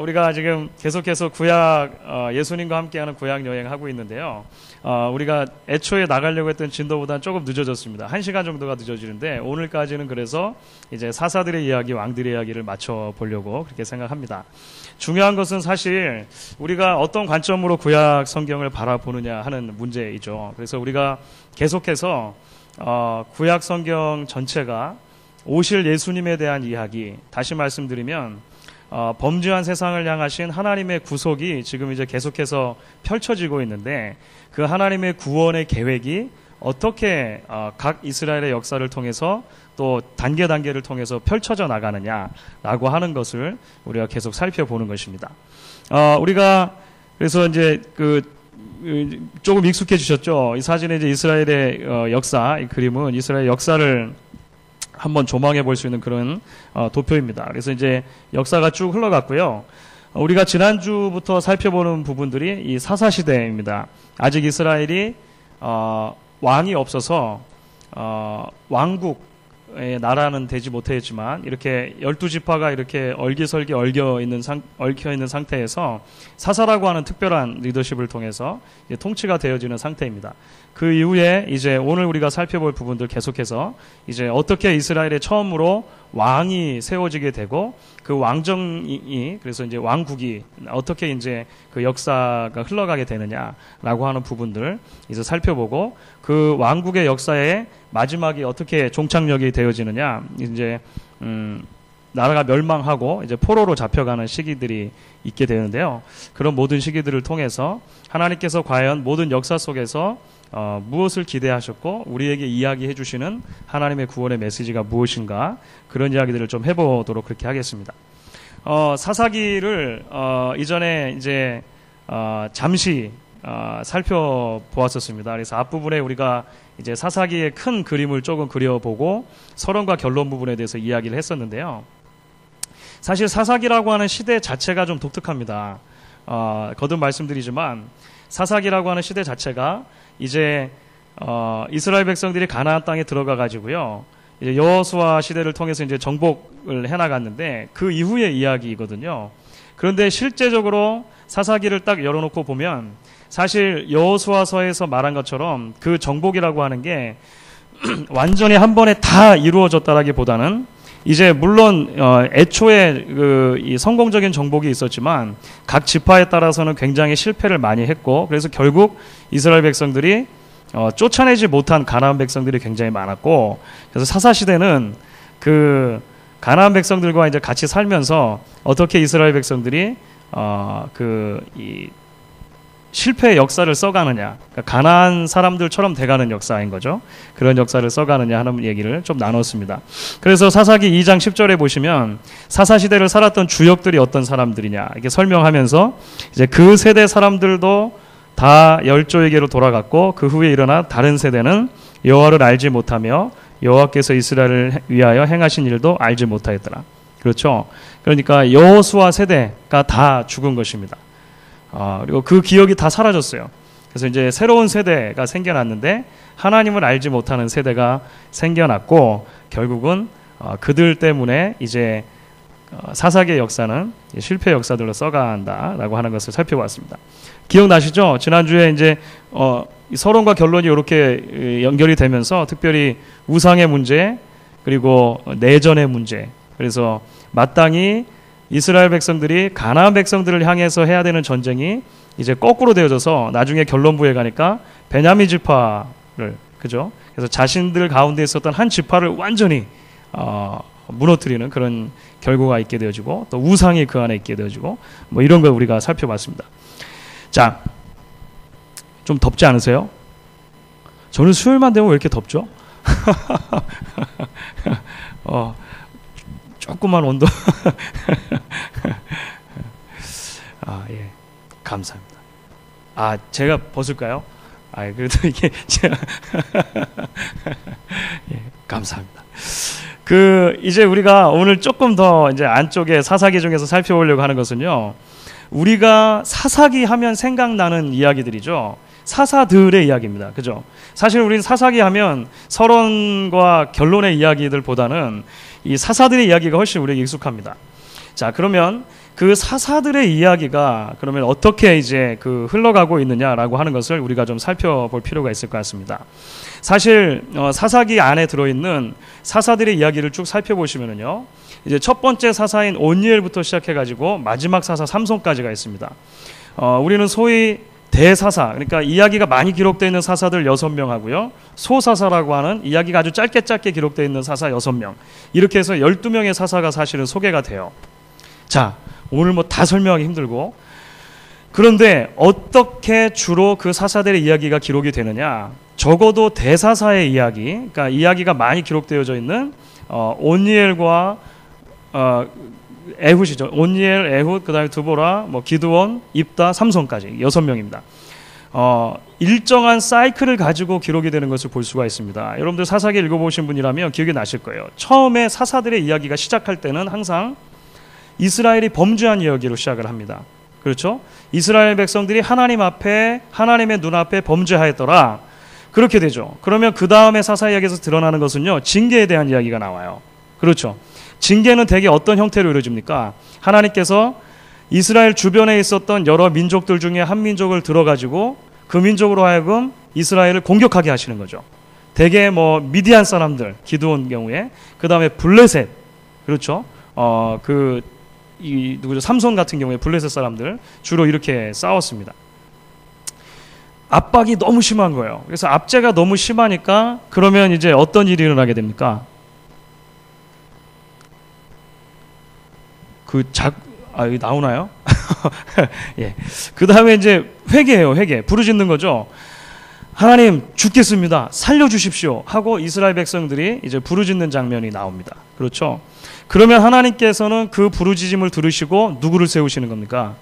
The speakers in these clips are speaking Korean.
우리가 지금 계속해서 구약, 예수님과 함께하는 구약 여행 하고 있는데요. 우리가 애초에 나가려고 했던 진도보다는 조금 늦어졌습니다. 1시간 정도가 늦어지는데, 오늘까지는 그래서 이제 사사들의 이야기, 왕들의 이야기를 맞춰보려고 그렇게 생각합니다. 중요한 것은 사실 우리가 어떤 관점으로 구약 성경을 바라보느냐 하는 문제이죠. 그래서 우리가 계속해서 구약 성경 전체가 오실 예수님에 대한 이야기, 다시 말씀드리면 범죄한 세상을 향하신 하나님의 구속이 지금 이제 계속해서 펼쳐지고 있는데, 그 하나님의 구원의 계획이 어떻게 각 이스라엘의 역사를 통해서 또 단계를 통해서 펼쳐져 나가느냐라고 하는 것을 우리가 계속 살펴보는 것입니다. 우리가 그래서 이제 조금 익숙해지셨죠? 이 사진에 이제 이스라엘의 역사, 이 그림은 이스라엘 역사를 한번 조망해 볼 수 있는 그런 도표입니다. 그래서 이제 역사가 쭉 흘러갔고요. 우리가 지난주부터 살펴보는 부분들이 이 사사시대입니다. 아직 이스라엘이 왕이 없어서 왕국의 나라는 되지 못했지만 이렇게 12지파가 이렇게 얼기설기 얽혀 있는 상태에서 사사라고 하는 특별한 리더십을 통해서 이제 통치가 되어지는 상태입니다. 그 이후에 이제 오늘 우리가 살펴볼 부분들 계속해서 이제 어떻게 이스라엘에 처음으로 왕이 세워지게 되고 그 왕정이 그래서 이제 왕국이 어떻게 이제 그 역사가 흘러가게 되느냐라고 하는 부분들 이제 살펴보고, 그 왕국의 역사의 마지막이 어떻게 종착역이 되어지느냐, 이제 나라가 멸망하고 이제 포로로 잡혀가는 시기들이 있게 되는데요. 그런 모든 시기들을 통해서 하나님께서 과연 모든 역사 속에서 무엇을 기대하셨고 우리에게 이야기해 주시는 하나님의 구원의 메시지가 무엇인가, 그런 이야기들을 좀 해보도록 그렇게 하겠습니다. 사사기를 이전에 이제 잠시 살펴보았었습니다. 그래서 앞부분에 우리가 이제 사사기의 큰 그림을 조금 그려보고 서론과 결론 부분에 대해서 이야기를 했었는데요. 사실 사사기라고 하는 시대 자체가 좀 독특합니다. 거듭 말씀드리지만 사사기라고 하는 시대 자체가 이제 이스라엘 백성들이 가나안 땅에 들어가 가지고요, 이제 여호수아 시대를 통해서 이제 정복을 해나갔는데 그 이후의 이야기이거든요. 그런데 실제적으로 사사기를 딱 열어놓고 보면 사실 여호수아서에서 말한 것처럼 그 정복이라고 하는 게 완전히 한 번에 다 이루어졌다라기보다는 이제 물론 애초에 이 성공적인 정복이 있었지만 각 지파에 따라서는 굉장히 실패를 많이 했고, 그래서 결국 이스라엘 백성들이 쫓아내지 못한 가나안 백성들이 굉장히 많았고, 그래서 사사 시대는 그 가나안 백성들과 이제 같이 살면서 어떻게 이스라엘 백성들이 이 실패의 역사를 써가느냐, 그러니까 가나안 사람들처럼 돼가는 역사인 거죠. 그런 역사를 써가느냐 하는 얘기를 좀 나눴습니다. 그래서 사사기 2장 10절에 보시면 사사시대를 살았던 주역들이 어떤 사람들이냐 이렇게 설명하면서 이제 그 세대 사람들도 다 열조에게로 돌아갔고 그 후에 일어나 다른 세대는 여호와를 알지 못하며 여호와께서 이스라엘을 위하여 행하신 일도 알지 못하였더라. 그렇죠. 그러니까 여호수아 세대가 다 죽은 것입니다. 그리고 그 기억이 다 사라졌어요. 그래서 이제 새로운 세대가 생겨났는데 하나님을 알지 못하는 세대가 생겨났고, 결국은 그들 때문에 이제 사사기의 역사는 실패 역사들로 써간다라고 하는 것을 살펴봤습니다. 기억나시죠? 지난주에 이제 서론과 결론이 이렇게 연결이 되면서 특별히 우상의 문제, 그리고 내전의 문제, 그래서 마땅히 이스라엘 백성들이 가나안 백성들을 향해서 해야 되는 전쟁이 이제 거꾸로 되어져서 나중에 결론부에 가니까 베냐민 지파를, 그죠? 그래서 자신들 가운데 있었던 한 지파를 완전히 무너뜨리는 그런 결과가 있게 되어지고, 또 우상이 그 안에 있게 되어지고, 뭐 이런 걸 우리가 살펴봤습니다. 자, 좀 덥지 않으세요? 저는 수요일만 되면 왜 이렇게 덥죠? 조금만 온도. 예. 감사합니다. 제가 벗을까요? 그래도 이게 제가 예, 감사합니다. 이제 우리가 오늘 조금 더 이제 안쪽에 사사기 중에서 살펴보려고 하는 것은요, 우리가 사사기 하면 생각나는 이야기들이죠. 사사들의 이야기입니다. 그죠? 사실 우리는 사사기 하면 서론과 결론의 이야기들보다는 이 사사들의 이야기가 훨씬 우리에게 익숙합니다. 자, 그러면 그 사사들의 이야기가 그러면 어떻게 이제 그 흘러가고 있느냐라고 하는 것을 우리가 좀 살펴볼 필요가 있을 것 같습니다. 사실 사사기 안에 들어있는 사사들의 이야기를 쭉 살펴보시면은요, 이제 첫 번째 사사인 오니엘부터 시작해가지고 마지막 사사 삼손까지가 있습니다. 우리는 소위 대사사, 그러니까 이야기가 많이 기록되어 있는 사사들 6명 하고요, 소사사라고 하는 이야기가 아주 짧게 기록되어 있는 사사 6명, 이렇게 해서 12명의 사사가 사실은 소개가 돼요. 자, 오늘 뭐 다 설명하기 힘들고, 그런데 어떻게 주로 그 사사들의 이야기가 기록이 되느냐, 적어도 대사사의 이야기, 그러니까 이야기가 많이 기록되어져 있는 오니엘과 에훗이죠. 오니엘, 에훗, 그 다음에 드보라, 뭐 기드온, 입다, 삼손까지 6명입니다. 일정한 사이클을 가지고 기록이 되는 것을 볼 수가 있습니다. 여러분들 사사기 읽어보신 분이라면 기억이 나실 거예요. 처음에 사사들의 이야기가 시작할 때는 항상 이스라엘이 범죄한 이야기로 시작을 합니다. 그렇죠? 이스라엘 백성들이 하나님 앞에, 하나님의 눈앞에 범죄하였더라. 그렇게 되죠. 그러면 그 다음에 사사 이야기에서 드러나는 것은요, 징계에 대한 이야기가 나와요. 그렇죠? 징계는 대개 어떤 형태로 이루어집니까? 하나님께서 이스라엘 주변에 있었던 여러 민족들 중에 한 민족을 들어가지고 그 민족으로 하여금 이스라엘을 공격하게 하시는 거죠. 대개 뭐 미디안 사람들, 기드온 경우에, 그 다음에 블레셋, 그렇죠? 누구죠? 삼손 같은 경우에 블레셋 사람들 주로 이렇게 싸웠습니다. 압박이 너무 심한 거예요. 그래서 압제가 너무 심하니까 그러면 이제 어떤 일이 일어나게 됩니까? 여기 나오나요? 예. 그 다음에 이제 회개해요, 회개. 부르짖는 거죠. 하나님, 죽겠습니다. 살려주십시오. 하고 이스라엘 백성들이 이제 부르짖는 장면이 나옵니다. 그렇죠? 그러면 하나님께서는 그 부르짖음을 들으시고 누구를 세우시는 겁니까?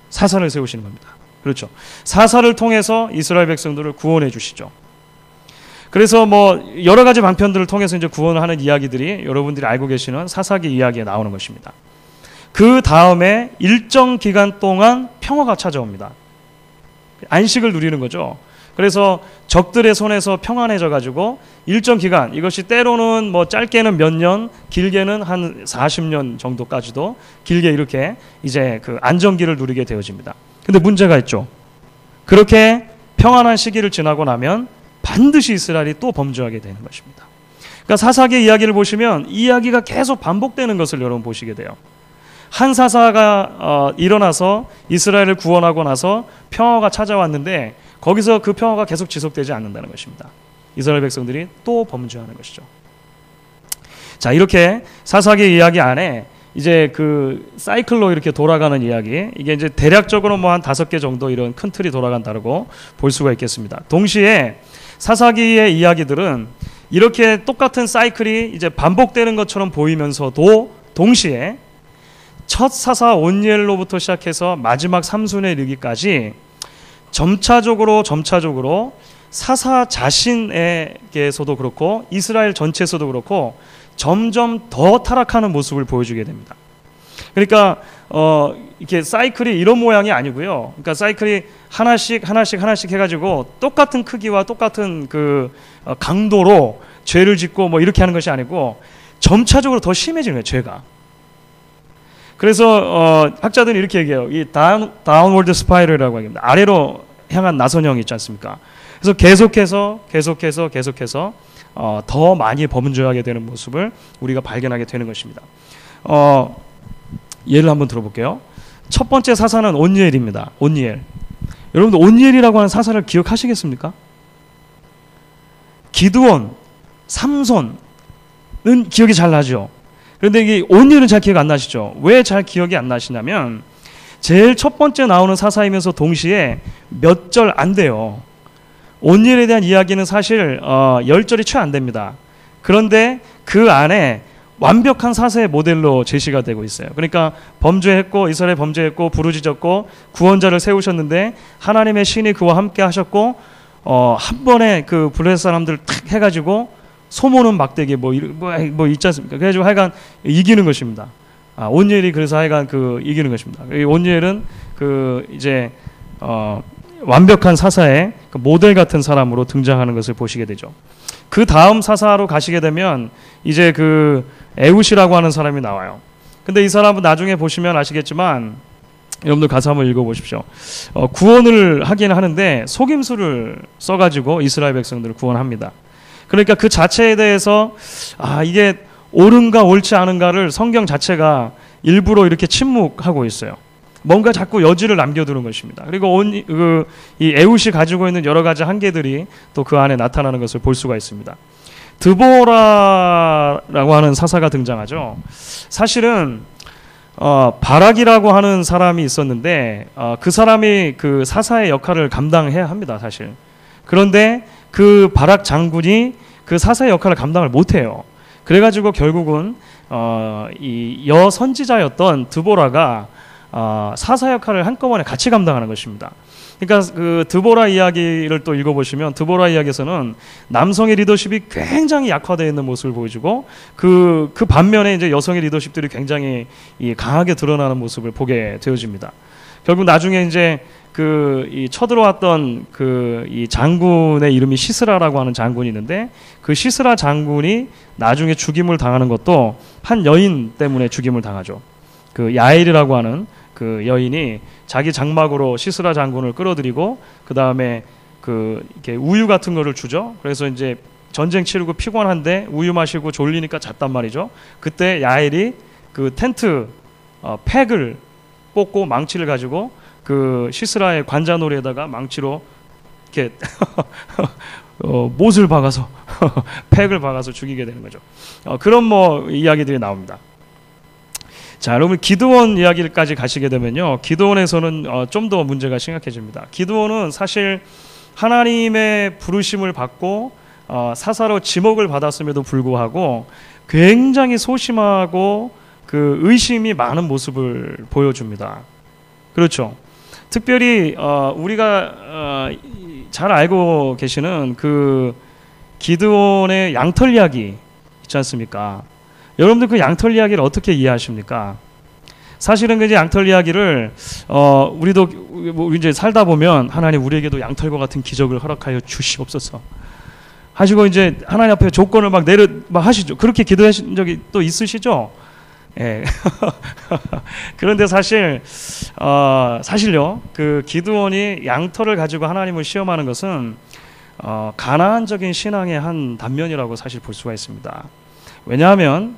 사사를 세우시는 겁니다. 그렇죠? 사사를 통해서 이스라엘 백성들을 구원해 주시죠. 그래서 뭐 여러 가지 방편들을 통해서 이제 구원을 하는 이야기들이 여러분들이 알고 계시는 사사기 이야기에 나오는 것입니다. 그 다음에 일정 기간 동안 평화가 찾아옵니다. 안식을 누리는 거죠. 그래서 적들의 손에서 평안해져 가지고 일정 기간, 이것이 때로는 뭐 짧게는 몇 년, 길게는 한 40년 정도까지도 길게 이렇게 이제 그 안정기를 누리게 되어집니다. 근데 문제가 있죠. 그렇게 평안한 시기를 지나고 나면 반드시 이스라엘이 또 범죄하게 되는 것입니다. 그러니까 사사기 이야기를 보시면 이 이야기가 계속 반복되는 것을 여러분 보시게 돼요. 한 사사가 일어나서 이스라엘을 구원하고 나서 평화가 찾아왔는데 거기서 그 평화가 계속 지속되지 않는다는 것입니다. 이스라엘 백성들이 또 범죄하는 것이죠. 자, 이렇게 사사기 이야기 안에 이제 그 사이클로 이렇게 돌아가는 이야기, 이게 이제 대략적으로 뭐 한 5개 정도 이런 큰 틀이 돌아간다고 볼 수가 있겠습니다. 동시에 사사기의 이야기들은 이렇게 똑같은 사이클이 이제 반복되는 것처럼 보이면서도 동시에 첫 사사 온니엘로부터 시작해서 마지막 삼손에 이르기까지 점차적으로 사사 자신에게서도 그렇고 이스라엘 전체에서도 그렇고 점점 더 타락하는 모습을 보여주게 됩니다. 그러니까 이렇게 사이클이 이런 모양이 아니고요. 그러니까 사이클이 하나씩 해가지고 똑같은 크기와 똑같은 그 강도로 죄를 짓고 뭐 이렇게 하는 것이 아니고 점차적으로 더 심해지는 거예요, 죄가. 그래서 학자들은 이렇게 얘기해요. 이 다운월드 스파이럴이라고 합니다. 아래로 향한 나선형이 있지 않습니까? 그래서 계속해서 더 많이 범죄하게 되는 모습을 우리가 발견하게 되는 것입니다. 예를 한번 들어볼게요. 첫 번째 사사는 온니엘입니다. 온니엘. 여러분들 온니엘이라고 하는 사사를 기억하시겠습니까? 기드온, 삼손은 기억이 잘 나죠. 그런데 이게 온니엘은 잘 기억 안 나시죠? 왜 잘 기억이 안 나시냐면 제일 첫 번째 나오는 사사이면서 동시에 몇 절 안 돼요. 온니엘에 대한 이야기는 사실 10절이 채 안 됩니다. 그런데 그 안에 완벽한 사사의 모델로 제시가 되고 있어요. 그러니까 범죄했고 이스라엘 범죄했고 부르짖었고 구원자를 세우셨는데 하나님의 신이 그와 함께 하셨고 한 번에 그 블레셋 사람들 탁 해가지고 소모는 막대기 뭐 있지 않습니까? 그래가지고 하여간 이기는 것입니다. 온니엘이 그래서 하여간 이기는 것입니다. 온니엘은 이제 완벽한 사사의 그 모델 같은 사람으로 등장하는 것을 보시게 되죠. 그 다음 사사로 가시게 되면 이제 에훗이라고 하는 사람이 나와요. 근데 이 사람은 나중에 보시면 아시겠지만 여러분들 가서 한번 읽어보십시오. 구원을 하긴 하는데 속임수를 써가지고 이스라엘 백성들을 구원합니다. 그러니까 그 자체에 대해서 이게 옳은가 옳지 않은가를 성경 자체가 일부러 이렇게 침묵하고 있어요. 뭔가 자꾸 여지를 남겨두는 것입니다. 그리고 이 에훗이 가지고 있는 여러 가지 한계들이 또 그 안에 나타나는 것을 볼 수가 있습니다. 드보라라고 하는 사사가 등장하죠. 사실은 바락이라고 하는 사람이 있었는데 그 사람이 그 사사의 역할을 감당해야 합니다, 사실. 그런데 그 바락 장군이 그 사사의 역할을 감당을 못해요. 그래가지고 결국은 이 여선지자였던 드보라가 사사 역할을 한꺼번에 같이 감당하는 것입니다. 그러니까 그 드보라 이야기를 또 읽어보시면 드보라 이야기에서는 남성의 리더십이 굉장히 약화되어 있는 모습을 보여주고 그 반면에 이제 여성의 리더십들이 굉장히 강하게 드러나는 모습을 보게 되어집니다. 결국 나중에 이제 이 쳐들어왔던 이 장군의 이름이 시스라라고 하는 장군이 있는데 그 시스라 장군이 나중에 죽임을 당하는 것도 한 여인 때문에 죽임을 당하죠. 그 야엘이라고 하는 그 여인이 자기 장막으로 시스라 장군을 끌어들이고 그 다음에 이렇게 우유 같은 거를 주죠. 그래서 이제 전쟁 치르고 피곤한데 우유 마시고 졸리니까 잤단 말이죠. 그때 야엘이 그 텐트 팩을 뽑고 망치를 가지고 그 시스라의 관자놀이에다가 망치로 이렇게 못을 박아서 팩을 박아서 죽이게 되는 거죠. 그런 이야기들이 나옵니다. 자, 여러분 기드온 이야기까지 가시게 되면요, 기드온에서는 좀 더 문제가 심각해집니다. 기드온은 사실 하나님의 부르심을 받고 사사로 지목을 받았음에도 불구하고 굉장히 소심하고 그 의심이 많은 모습을 보여줍니다. 그렇죠. 특별히 우리가 잘 알고 계시는 그 기드온의 양털 이야기 있지 않습니까? 여러분들 그 양털 이야기를 어떻게 이해하십니까? 사실은 그 양털 이야기를 우리도 이제 살다 보면 하나님 우리에게도 양털과 같은 기적을 허락하여 주시옵소서 하시고 이제 하나님 앞에 조건을 막 하시죠. 그렇게 기도하신 적이 또 있으시죠? 예. 그런데 사실요, 그 기드온이 양털을 가지고 하나님을 시험하는 것은 가나안적인 신앙의 한 단면이라고 사실 볼 수가 있습니다. 왜냐하면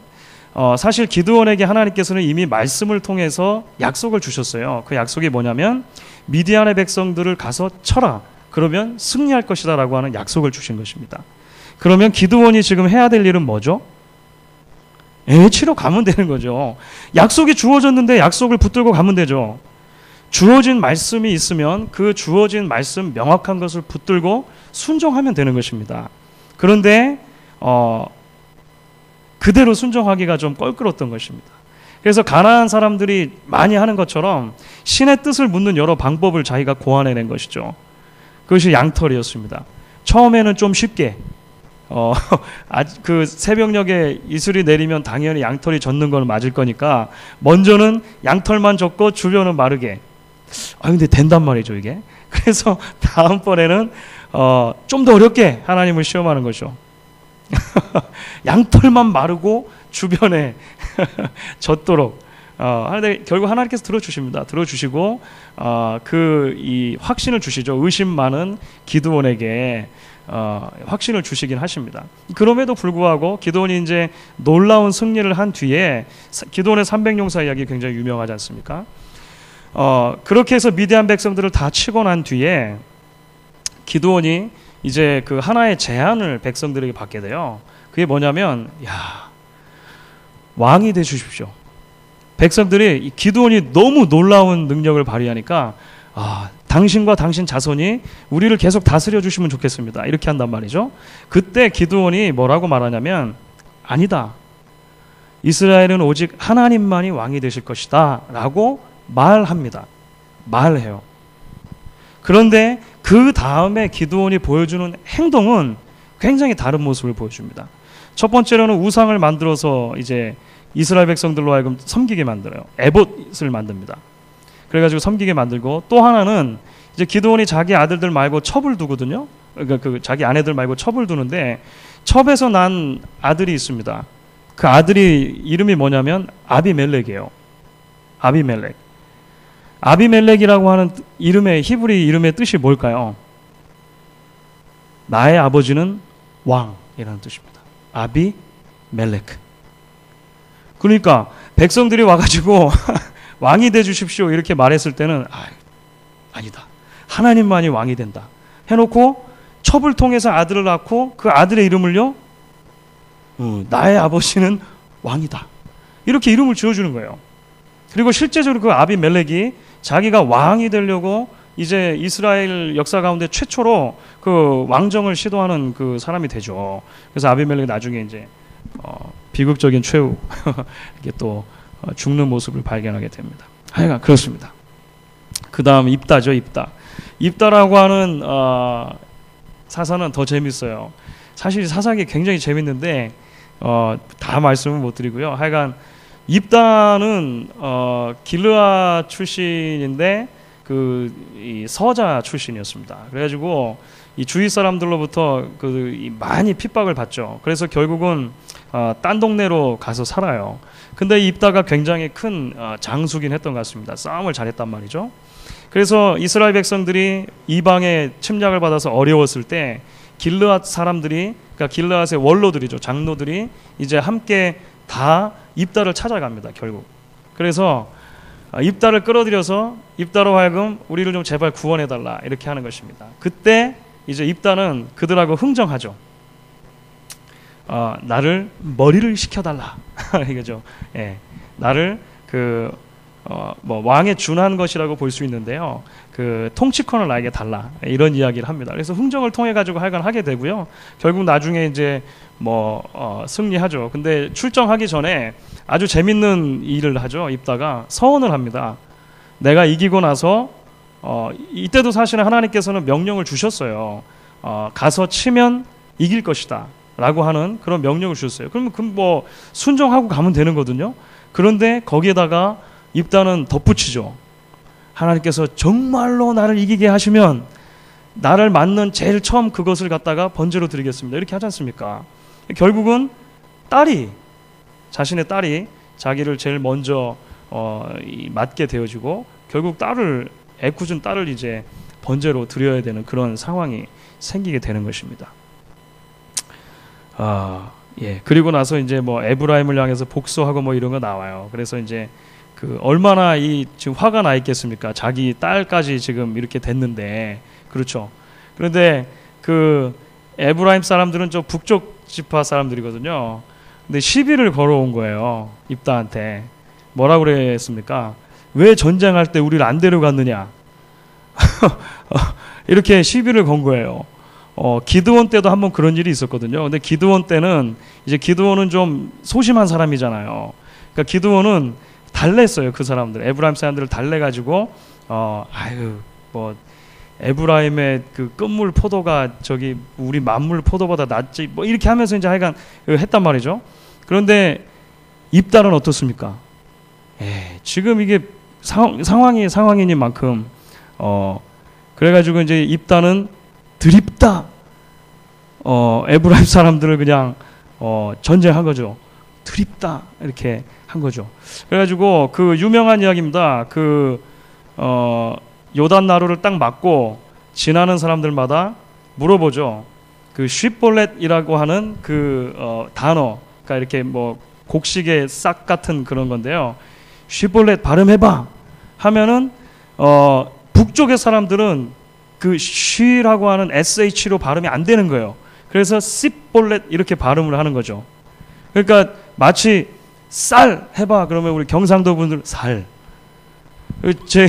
사실 기드온에게 하나님께서는 이미 말씀을 통해서 약속을 주셨어요. 그 약속이 뭐냐면 미디안의 백성들을 가서 쳐라. 그러면 승리할 것이다 라고 하는 약속을 주신 것입니다. 그러면 기드온이 지금 해야 될 일은 뭐죠? 치러 가면 되는 거죠. 약속이 주어졌는데 약속을 붙들고 가면 되죠. 주어진 말씀이 있으면 그 주어진 말씀 명확한 것을 붙들고 순종하면 되는 것입니다. 그런데 그대로 순종하기가 좀 껄끄러웠던 것입니다. 그래서 가나안 사람들이 많이 하는 것처럼 신의 뜻을 묻는 여러 방법을 자기가 고안해낸 것이죠. 그것이 양털이었습니다. 처음에는 좀 쉽게 그 새벽녘에 이슬이 내리면 당연히 양털이 젖는 건 맞을 거니까 먼저는 양털만 젖고 주변은 마르게. 근데 된단 말이죠 이게. 그래서 다음번에는 좀 더 어렵게 하나님을 시험하는 거죠. 양털만 마르고 주변에 젖도록. 근데 결국 하나님께서 들어주십니다. 들어주시고 이 확신을 주시죠. 의심 많은 기드온에게 확신을 주시긴 하십니다. 그럼에도 불구하고 기드온이 이제 놀라운 승리를 한 뒤에 기드온의 300용사 이야기 굉장히 유명하지 않습니까? 그렇게 해서 미디안 백성들을 다 치고 난 뒤에 기드온이 이제 그 하나의 제안을 백성들에게 받게 돼요. 그게 뭐냐면, 왕이 돼 주십시오. 백성들이 기드온이 너무 놀라운 능력을 발휘하니까 당신과 당신 자손이 우리를 계속 다스려 주시면 좋겠습니다. 이렇게 한단 말이죠. 그때 기드온이 뭐라고 말하냐면, 아니다. 이스라엘은 오직 하나님만이 왕이 되실 것이다 라고 말합니다. 말해요. 그런데 그 다음에 기드온이 보여주는 행동은 굉장히 다른 모습을 보여줍니다. 첫 번째로는 우상을 만들어서 이제 이스라엘 백성들로 하여금 섬기게 만들어요. 에봇을 만듭니다. 그래가지고 섬기게 만들고, 또 하나는 이제 기드온이 자기 아들들 말고 첩을 두거든요. 그러니까 자기 아내들 말고 첩을 두는데 첩에서 난 아들이 있습니다. 그 아들이 이름이 뭐냐면 아비멜렉이에요. 아비멜렉. 아비멜렉이라고 하는 이름의 히브리 이름의 뜻이 뭘까요? 나의 아버지는 왕이라는 뜻입니다. 아비멜렉. 그러니까 백성들이 와가지고 왕이 돼 주십시오 이렇게 말했을 때는 아니다. 하나님만이 왕이 된다. 해놓고 첩을 통해서 아들을 낳고 그 아들의 이름을요, 나의 아버지는 왕이다. 이렇게 이름을 지어주는 거예요. 그리고 실제적으로 그 아비멜렉이 자기가 왕이 되려고 이제 이스라엘 역사 가운데 최초로 그 왕정을 시도하는 그 사람이 되죠. 그래서 아비멜렉이 나중에 이제 비극적인 최후 이렇게 또 죽는 모습을 발견하게 됩니다. 하여간 그렇습니다. 그 다음 입다죠. 입다라고 하는 사사는 더 재밌어요. 사실 사사기 굉장히 재밌는데 다 말씀은 못 드리고요. 하여간 입다는 길르아 출신인데 이 서자 출신이었습니다. 그래가지고 이 주위 사람들로부터 많이 핍박을 받죠. 그래서 결국은 딴 동네로 가서 살아요. 근데 입다가 굉장히 큰 장수긴 했던 것 같습니다. 싸움을 잘했단 말이죠. 그래서 이스라엘 백성들이 이방의 침략을 받아서 어려웠을 때 길르앗 사람들이, 그러니까 길르앗의 원로들이죠, 장로들이 이제 함께 다 입다를 찾아갑니다. 결국. 그래서 입다를 끌어들여서 입다로 하여금 우리를 좀 제발 구원해달라 이렇게 하는 것입니다. 그때 이제 입다는 그들하고 흥정하죠. 나를 머리를 시켜달라 이거죠. 예, 나를 왕에 준한 것이라고 볼 수 있는데요. 그 통치권을 나에게 달라 이런 이야기를 합니다. 그래서 흥정을 통해 가지고 하여간 하게 되고요. 결국 나중에 이제 승리하죠. 근데 출정하기 전에 아주 재밌는 일을 하죠. 입다가 서원을 합니다. 내가 이기고 나서 이때도 사실은 하나님께서는 명령을 주셨어요. 가서 치면 이길 것이다 라고 하는 그런 명령을 주셨어요. 그러면 순종하고 가면 되는 거거든요. 그런데 거기에다가 입다는 덧붙이죠. 하나님께서 정말로 나를 이기게 하시면 나를 맞는 제일 처음 그것을 갖다가 번제로 드리겠습니다. 이렇게 하지 않습니까? 결국은 자신의 딸이 자기를 제일 먼저 맞게 되어지고 결국 애꿎은 딸을 이제 번제로 드려야 되는 그런 상황이 생기게 되는 것입니다. 예. 그리고 나서 이제 에브라임을 향해서 복수하고 이런 거 나와요. 그래서 이제 얼마나 지금 화가 나 있겠습니까? 자기 딸까지 지금 이렇게 됐는데, 그렇죠. 그런데 에브라임 사람들은 저 북쪽 지파 사람들이거든요. 근데 시비를 걸어온 거예요. 입다한테. 뭐라고 그랬습니까? 왜 전쟁할 때 우리를 안 데려갔느냐? 이렇게 시비를 건 거예요. 기드온 때도 한번 그런 일이 있었거든요. 근데 기드온 때는 이제 기드온은 좀 소심한 사람이잖아요. 그러니까 기드온은 달랬어요. 그 사람들, 에브라임 사람들을 달래가지고 에브라임의 그 끝물 포도가 저기 우리 만물 포도보다 낫지 이렇게 하면서 이제 하여간 했단 말이죠. 그런데 입다는 어떻습니까? 지금 이게 상황이니만큼 그래가지고 이제 입다는 드립다 에브라임 사람들을 그냥 전쟁한 거죠. 드립다 이렇게 한 거죠. 그래가지고 그 유명한 이야기입니다. 요단 나루를 딱 맞고 지나는 사람들마다 물어보죠. 그 쉿볼렛이라고 하는 단어, 그러니까 이렇게 곡식의 싹 같은 그런 건데요. 쉿볼렛 발음해봐 하면은 북쪽의 사람들은 그 쉬라고 하는 sh로 발음이 안 되는 거예요. 그래서 씹볼렛 이렇게 발음을 하는 거죠. 그러니까 마치 쌀 해봐 그러면 우리 경상도 분들 살. 제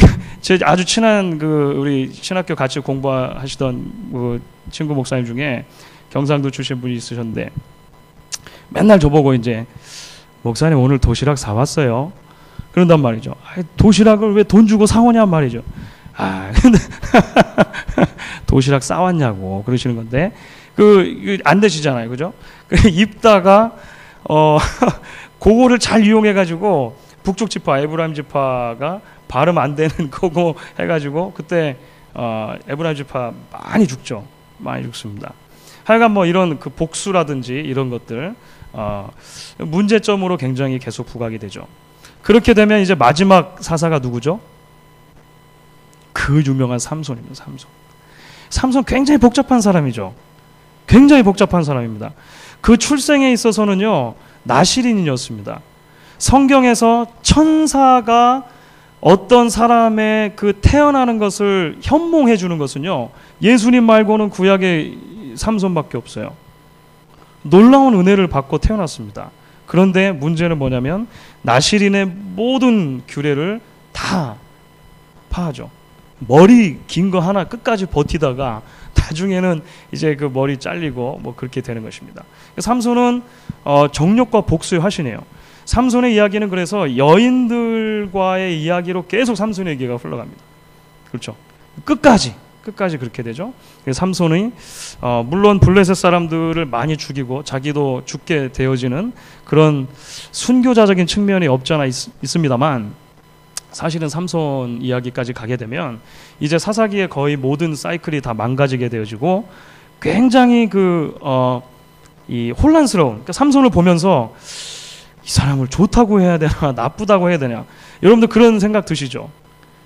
아주 친한 우리 신학교 같이 공부하시던 친구 목사님 중에 경상도 출신 분이 있으셨는데 맨날 저보고 이제 목사님 오늘 도시락 사왔어요. 그런단 말이죠. 도시락을 왜 돈 주고 사오냐 말이죠. 근데 도시락 싸왔냐고 그러시는 건데 안 되시잖아요, 그죠? 입다가 그거를 잘 이용해가지고 북쪽 지파 에브라임 지파가 발음 안 되는 거고 해가지고 그때 에브라임 지파 많이 죽죠, 많이 죽습니다. 하여간 이런 복수라든지 이런 것들 문제점으로 굉장히 계속 부각이 되죠. 그렇게 되면 이제 마지막 사사가 누구죠? 그 유명한 삼손입니다. 삼손 굉장히 복잡한 사람이죠. 굉장히 복잡한 사람입니다. 그 출생에 있어서는요, 나시린이었습니다. 성경에서 천사가 어떤 사람의 그 태어나는 것을 현몽해 주는 것은요, 예수님 말고는 구약에 삼손밖에 없어요. 놀라운 은혜를 받고 태어났습니다. 그런데 문제는 뭐냐면 나시린의 모든 규례를 다 파하죠. 머리 긴 거 하나 끝까지 버티다가 나중에는 이제 그 머리 잘리고 뭐 그렇게 되는 것입니다. 삼손은 정욕과 복수의 화신이에요. 삼손의 이야기는 그래서 여인들과의 이야기로 계속 삼손의 얘기가 흘러갑니다. 그렇죠. 끝까지 그렇게 되죠. 삼손이 물론 블레셋 사람들을 많이 죽이고 자기도 죽게 되어지는 그런 순교자적인 측면이 없지 않아 있습니다만, 사실은 삼손 이야기까지 가게 되면 이제 사사기의 거의 모든 사이클이 다 망가지게 되어지고 굉장히 이 혼란스러운, 그러니까 삼손을 보면서 이 사람을 좋다고 해야 되나 나쁘다고 해야 되냐, 여러분들 그런 생각 드시죠?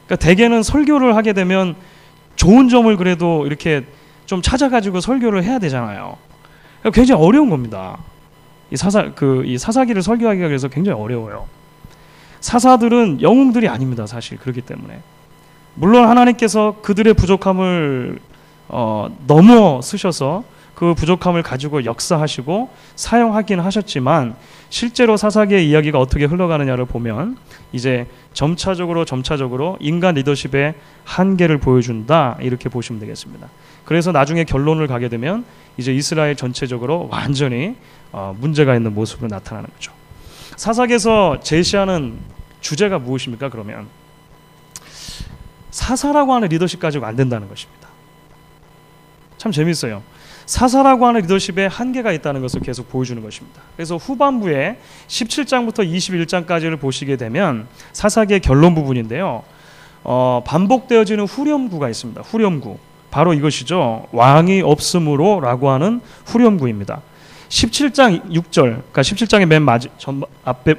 그러니까 대개는 설교를 하게 되면 좋은 점을 그래도 이렇게 좀 찾아가지고 설교를 해야 되잖아요. 그러니까 굉장히 어려운 겁니다. 이 사사기를 설교하기가 그래서 굉장히 어려워요. 사사들은 영웅들이 아닙니다, 사실. 그렇기 때문에 물론 하나님께서 그들의 부족함을 넘어 쓰셔서 그 부족함을 가지고 역사하시고 사용하긴 하셨지만, 실제로 사사기의 이야기가 어떻게 흘러가느냐를 보면 이제 점차적으로 인간 리더십의 한계를 보여준다, 이렇게 보시면 되겠습니다. 그래서 나중에 결론을 가게 되면 이제 이스라엘 전체적으로 완전히 문제가 있는 모습으로 나타나는 거죠. 사사기에서 제시하는 주제가 무엇입니까? 그러면 사사라고 하는 리더십 가지고 안 된다는 것입니다. 참 재밌어요. 사사라고 하는 리더십에 한계가 있다는 것을 계속 보여주는 것입니다. 그래서 후반부에 17장부터 21장까지를 보시게 되면 사사기의 결론 부분인데요, 반복되어지는 후렴구가 있습니다. 후렴구, 바로 이것이죠. 왕이 없으므로 라고 하는 후렴구입니다. 17장 6절, 그러니까 17장의 맨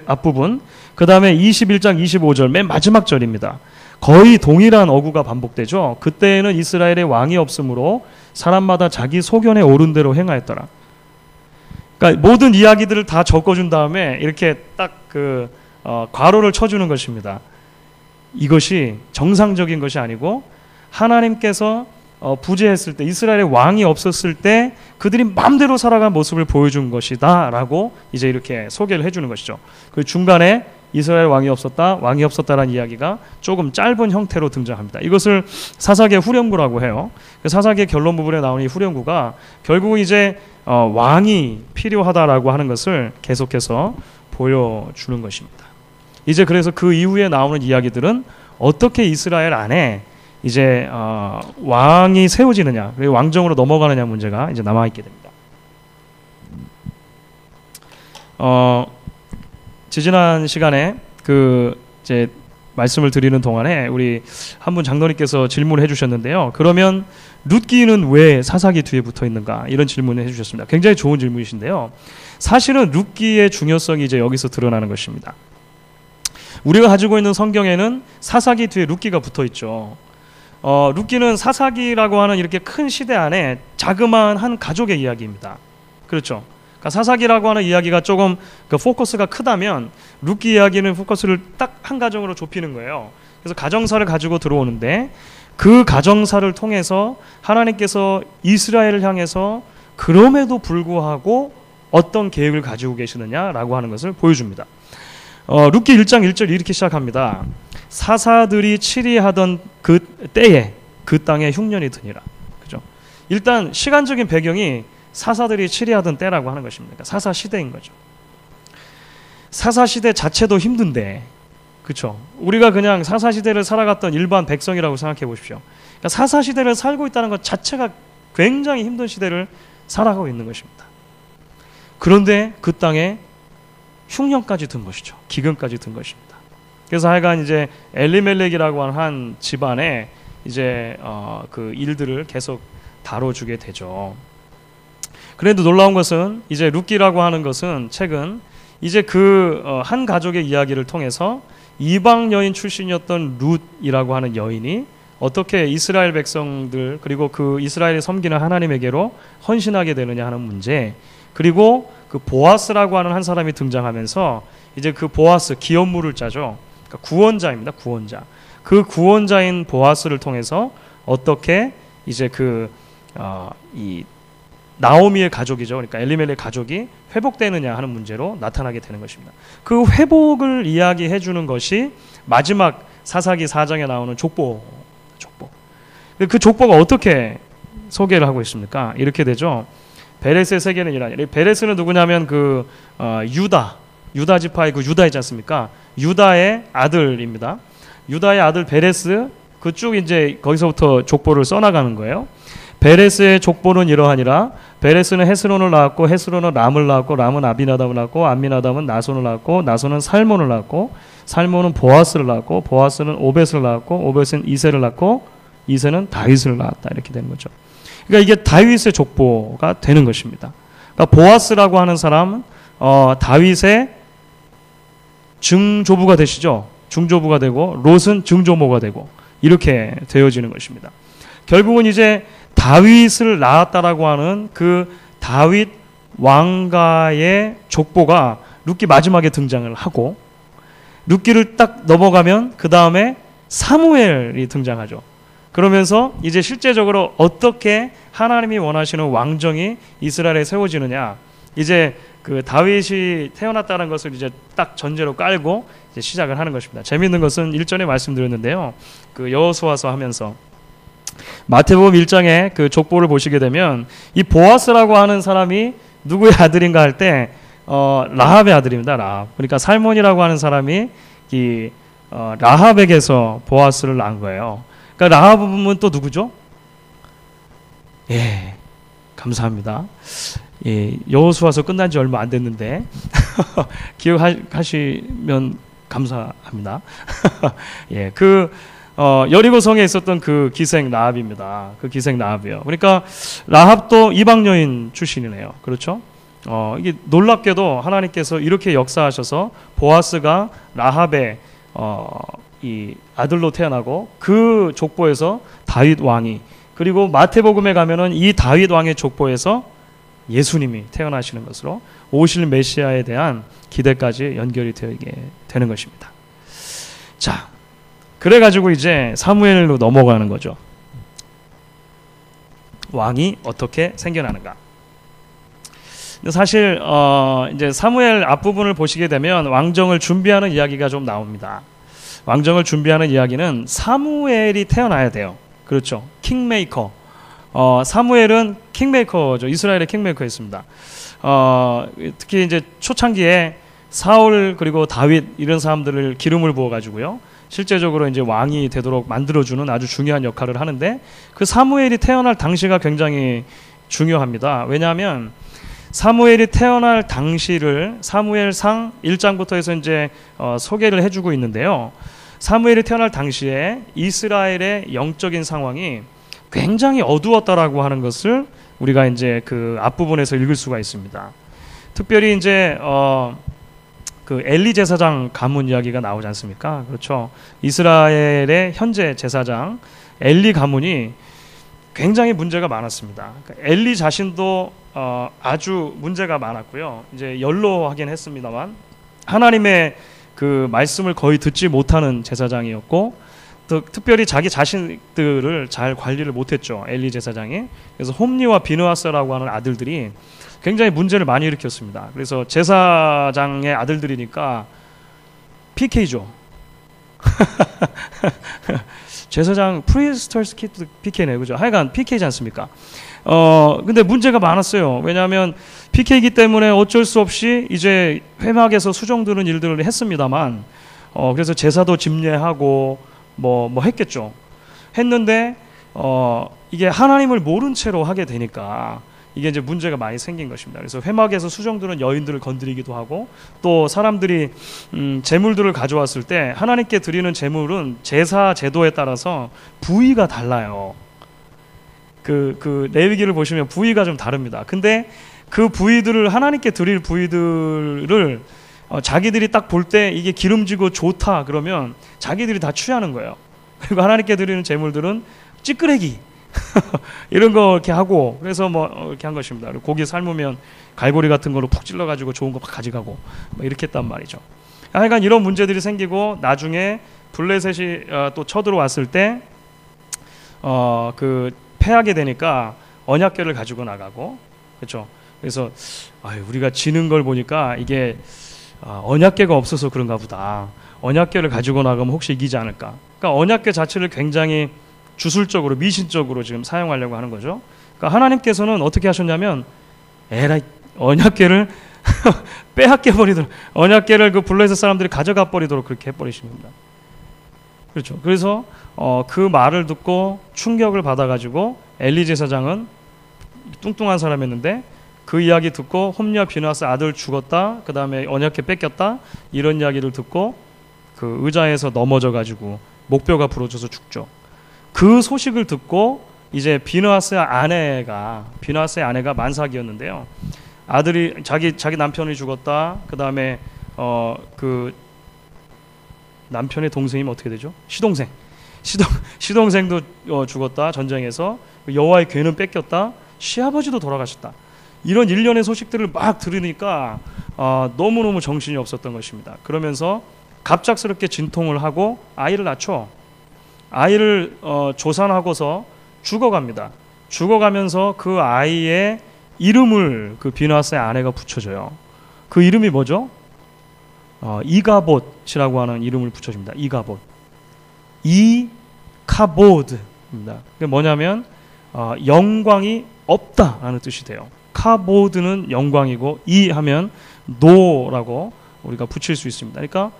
앞부분, 그 다음에 21장 25절 맨 마지막 절입니다. 거의 동일한 어구가 반복되죠. 그때에는 이스라엘의 왕이 없으므로 사람마다 자기 소견에 오른 대로 행하였더라. 그러니까 모든 이야기들을 다 적어준 다음에 이렇게 딱 괄호를 쳐주는 것입니다. 이것이 정상적인 것이 아니고 하나님께서 부재했을 때, 이스라엘의 왕이 없었을 때 그들이 마음대로 살아간 모습을 보여준 것이다 라고 이제 이렇게 소개를 해주는 것이죠. 그 중간에 이스라엘 왕이 없었다라는 이야기가 조금 짧은 형태로 등장합니다. 이것을 사사기의 후렴구라고 해요. 사사기의 결론 부분에 나오는 이 후렴구가 결국 이제 왕이 필요하다라고 하는 것을 계속해서 보여주는 것입니다. 이제 그래서 그 이후에 나오는 이야기들은 어떻게 이스라엘 안에 이제 왕이 세워지느냐, 그리고 왕정으로 넘어가느냐 문제가 이제 남아있게 됩니다. 지지난 시간에 이제 말씀을 드리는 동안에 우리 한 분 장로님께서 질문을 해주셨는데요. 그러면 룻기는 왜 사사기 뒤에 붙어 있는가, 이런 질문을 해주셨습니다. 굉장히 좋은 질문이신데요. 사실은 룻기의 중요성이 이제 여기서 드러나는 것입니다. 우리가 가지고 있는 성경에는 사사기 뒤에 룻기가 붙어 있죠. 룻기는 사사기라고 하는 이렇게 큰 시대 안에 자그마한 한 가족의 이야기입니다. 그렇죠. 그러니까 사사기라고 하는 이야기가 조금 포커스가 크다면 룻기 이야기는 포커스를 딱 한 가정으로 좁히는 거예요. 그래서 가정사를 가지고 들어오는데 그 가정사를 통해서 하나님께서 이스라엘을 향해서 그럼에도 불구하고 어떤 계획을 가지고 계시느냐라고 하는 것을 보여줍니다. 룻기 1장 1절 이렇게 시작합니다. 사사들이 치리하던 그 때에 그 땅에 흉년이 드니라. 그죠? 일단 시간적인 배경이 사사들이 치리하던 때라고 하는 것입니다. 그러니까 사사 시대인 거죠. 사사 시대 자체도 힘든데, 그렇죠? 우리가 그냥 사사 시대를 살아갔던 일반 백성이라고 생각해 보십시오. 그러니까 사사 시대를 살고 있다는 것 자체가 굉장히 힘든 시대를 살아가고 있는 것입니다. 그런데 그 땅에 흉년까지 든 것이죠. 기근까지 든 것입니다. 그래서 하여간 이제 엘리멜렉이라고 하는 한 집안에 이제 그 일들을 계속 다뤄주게 되죠. 그래도 놀라운 것은 이제 룻기라고 하는 것은 책은 이제 그 한 가족의 이야기를 통해서 이방 여인 출신이었던 룻이라고 하는 여인이 어떻게 이스라엘 백성들 그리고 그 이스라엘이 섬기는 하나님에게로 헌신하게 되느냐 하는 문제, 그리고 그 보아스라고 하는 한 사람이 등장하면서 이제 그 보아스, 기업물을 짜죠. 그러니까 구원자입니다. 구원자. 그 구원자인 보아스를 통해서 어떻게 이제 이 나오미의 가족이죠. 그러니까 엘리멜렉 가족이 회복되느냐 하는 문제로 나타나게 되는 것입니다. 그 회복을 이야기해 주는 것이 마지막 사사기 4장에 나오는 족보. 그 족보가 어떻게 소개를 하고 있습니까? 이렇게 되죠. 베레스의 세계는 이라니. 베레스는 누구냐면 유다 지파의 그 유다 있지 않습니까? 유다의 아들입니다. 유다의 아들 베레스, 그쭉 이제 거기서부터 족보를 써나가는 거예요. 베레스의 족보는 이러하니라. 베레스는 헤스론을 낳았고 헤스론은 람을 낳았고 람은 아비나답을 낳았고 아미나답은 나손을 낳았고 나손은 살몬을 낳았고 살몬은 보아스를 낳았고 보아스는 오벳을 낳았고 오벳은 이세를 낳고 이세는 다윗을 낳았다. 이렇게 되는 거죠. 그러니까 이게 다윗의 족보가 되는 것입니다. 그러니까 보아스라고 하는 사람은 다윗의 증조부가 되시죠. 중조부가 되고 롯은 증조모가 되고 이렇게 되어지는 것입니다. 결국은 이제 다윗을 낳았다라고 하는 그 다윗 왕가의 족보가 룻기 마지막에 등장을 하고, 룻기를 딱 넘어가면 그 다음에 사무엘이 등장하죠. 그러면서 이제 실제적으로 어떻게 하나님이 원하시는 왕정이 이스라엘에 세워지느냐, 이제 그 다윗이 태어났다는 것을 이제 딱 전제로 깔고 이제 시작을 하는 것입니다. 재미있는 것은 일전에 말씀드렸는데요. 그 여호수아서 하면서 마태복음 1장에 그 족보를 보시게 되면 이 보아스라고 하는 사람이 누구의 아들인가 할 때 라합의 아들입니다. 라합. 그러니까 살몬이라고 하는 사람이 이 라합에게서 보아스를 낳은 거예요. 그러니까 라합은 또 누구죠? 예, 감사합니다. 예, 여호수아서 끝난 지 얼마 안 됐는데 기억하시면 감사합니다. 예, 여리고성에 있었던 그 기생 라합입니다. 그 기생 라합이요. 그러니까 라합도 이방 여인 출신이네요. 그렇죠? 이게 놀랍게도 하나님께서 이렇게 역사하셔서 보아스가 라합의 이 아들로 태어나고 그 족보에서 다윗 왕이, 그리고 마태복음에 가면은 이 다윗 왕의 족보에서 예수님이 태어나시는 것으로 오실 메시아에 대한 기대까지 연결이 되게 되는 것입니다. 자, 그래가지고 이제 사무엘로 넘어가는 거죠. 왕이 어떻게 생겨나는가. 근데 사실 이제 사무엘 앞부분을 보시게 되면 왕정을 준비하는 이야기가 좀 나옵니다. 왕정을 준비하는 이야기는 사무엘이 태어나야 돼요. 그렇죠. 킹메이커. 사무엘은 킹메이커죠. 이스라엘의 킹메이커였습니다. 특히 이제 초창기에 사울 그리고 다윗 이런 사람들을 기름을 부어 가지고요. 실제적으로 이제 왕이 되도록 만들어주는 아주 중요한 역할을 하는데, 그 사무엘이 태어날 당시가 굉장히 중요합니다. 왜냐하면 사무엘이 태어날 당시를 사무엘상 1장부터 해서 이제 소개를 해주고 있는데요. 사무엘이 태어날 당시에 이스라엘의 영적인 상황이 굉장히 어두웠다라고 하는 것을 우리가 이제 그 앞부분에서 읽을 수가 있습니다. 특별히 이제 그 엘리 제사장 가문 이야기가 나오지 않습니까? 그렇죠. 이스라엘의 현재 제사장 엘리 가문이 굉장히 문제가 많았습니다. 그러니까 엘리 자신도 아주 문제가 많았고요. 이제 연로하긴 했습니다만 하나님의 그 말씀을 거의 듣지 못하는 제사장이었고, 또 특별히 자기 자신들을 잘 관리를 못했죠. 엘리 제사장이. 그래서 홈리와 비느하스라고 하는 아들들이 굉장히 문제를 많이 일으켰습니다. 그래서 제사장의 아들들이니까 PK죠. 제사장 프리스터스 키트 PK네, 그죠? 하여간 PK지 않습니까? 근데 문제가 많았어요. 왜냐하면 PK이기 때문에 어쩔 수 없이 이제 회막에서 수종드는 일들을 했습니다만, 그래서 제사도 집례하고 뭐 했겠죠. 했는데 이게 하나님을 모른 채로 하게 되니까 이게 이제 문제가 많이 생긴 것입니다. 그래서 회막에서 수종드는 여인들을 건드리기도 하고, 또 사람들이 제물들을 가져왔을 때 하나님께 드리는 제물은 제사 제도에 따라서 부위가 달라요. 그 레위기를 보시면 부위가 좀 다릅니다. 근데 그 부위들을 하나님께 드릴 부위들을 자기들이 딱 볼 때 이게 기름지고 좋다 그러면 자기들이 다 취하는 거예요. 그리고 하나님께 드리는 제물들은 찌끄레기 이런 거 이렇게 하고 그래서 뭐 이렇게 한 것입니다. 그리고 고기 삶으면 갈고리 같은 거로 푹 찔러가지고 좋은 거 막 가져가고 뭐 이렇게 했단 말이죠. 하여간 이런 문제들이 생기고 나중에 블레셋이 또 쳐들어왔을 때 그 패하게 되니까 언약궤를 가지고 나가고 그렇죠. 그래서 우리가 지는 걸 보니까 이게 언약궤가 없어서 그런가 보다. 언약궤를 가지고 나가면 혹시 이기지 않을까. 그러니까 언약궤 자체를 굉장히 주술적으로 미신적으로 지금 사용하려고 하는 거죠. 그러니까 하나님께서는 어떻게 하셨냐면 에라이 언약궤를 빼앗겨 버리도록 언약궤를 그 블레셋 사람들이 가져가 버리도록 그렇게 해버리십니다. 그렇죠. 그래서 그 말을 듣고 충격을 받아가지고 엘리 제사장은 뚱뚱한 사람이었는데 그 이야기 듣고 홈리와 비느하스 아들 죽었다. 그 다음에 언약궤 뺏겼다. 이런 이야기를 듣고 그 의자에서 넘어져가지고 목뼈가 부러져서 죽죠. 그 소식을 듣고 이제 비느하스의 아내가 만삭이었는데요. 아들이 자기 남편이 죽었다. 그 다음에 그 남편의 동생이면 어떻게 되죠? 시동생도 죽었다. 전쟁에서 여호와의 궤는 뺏겼다. 시아버지도 돌아가셨다. 이런 일련의 소식들을 막 들으니까 너무너무 정신이 없었던 것입니다. 그러면서 갑작스럽게 진통을 하고 아이를 낳죠. 아이를 조산하고서 죽어갑니다. 죽어가면서 그 아이의 이름을 그 비느하스의 아내가 붙여줘요. 그 이름이 뭐죠? 이가봇이라고 하는 이름을 붙여줍니다. 이가봇. 이카보드입니다. 그게 뭐냐면 영광이 없다라는 뜻이 돼요. 카보드는 영광이고 이 하면 노라고 우리가 붙일 수 있습니다. 그러니까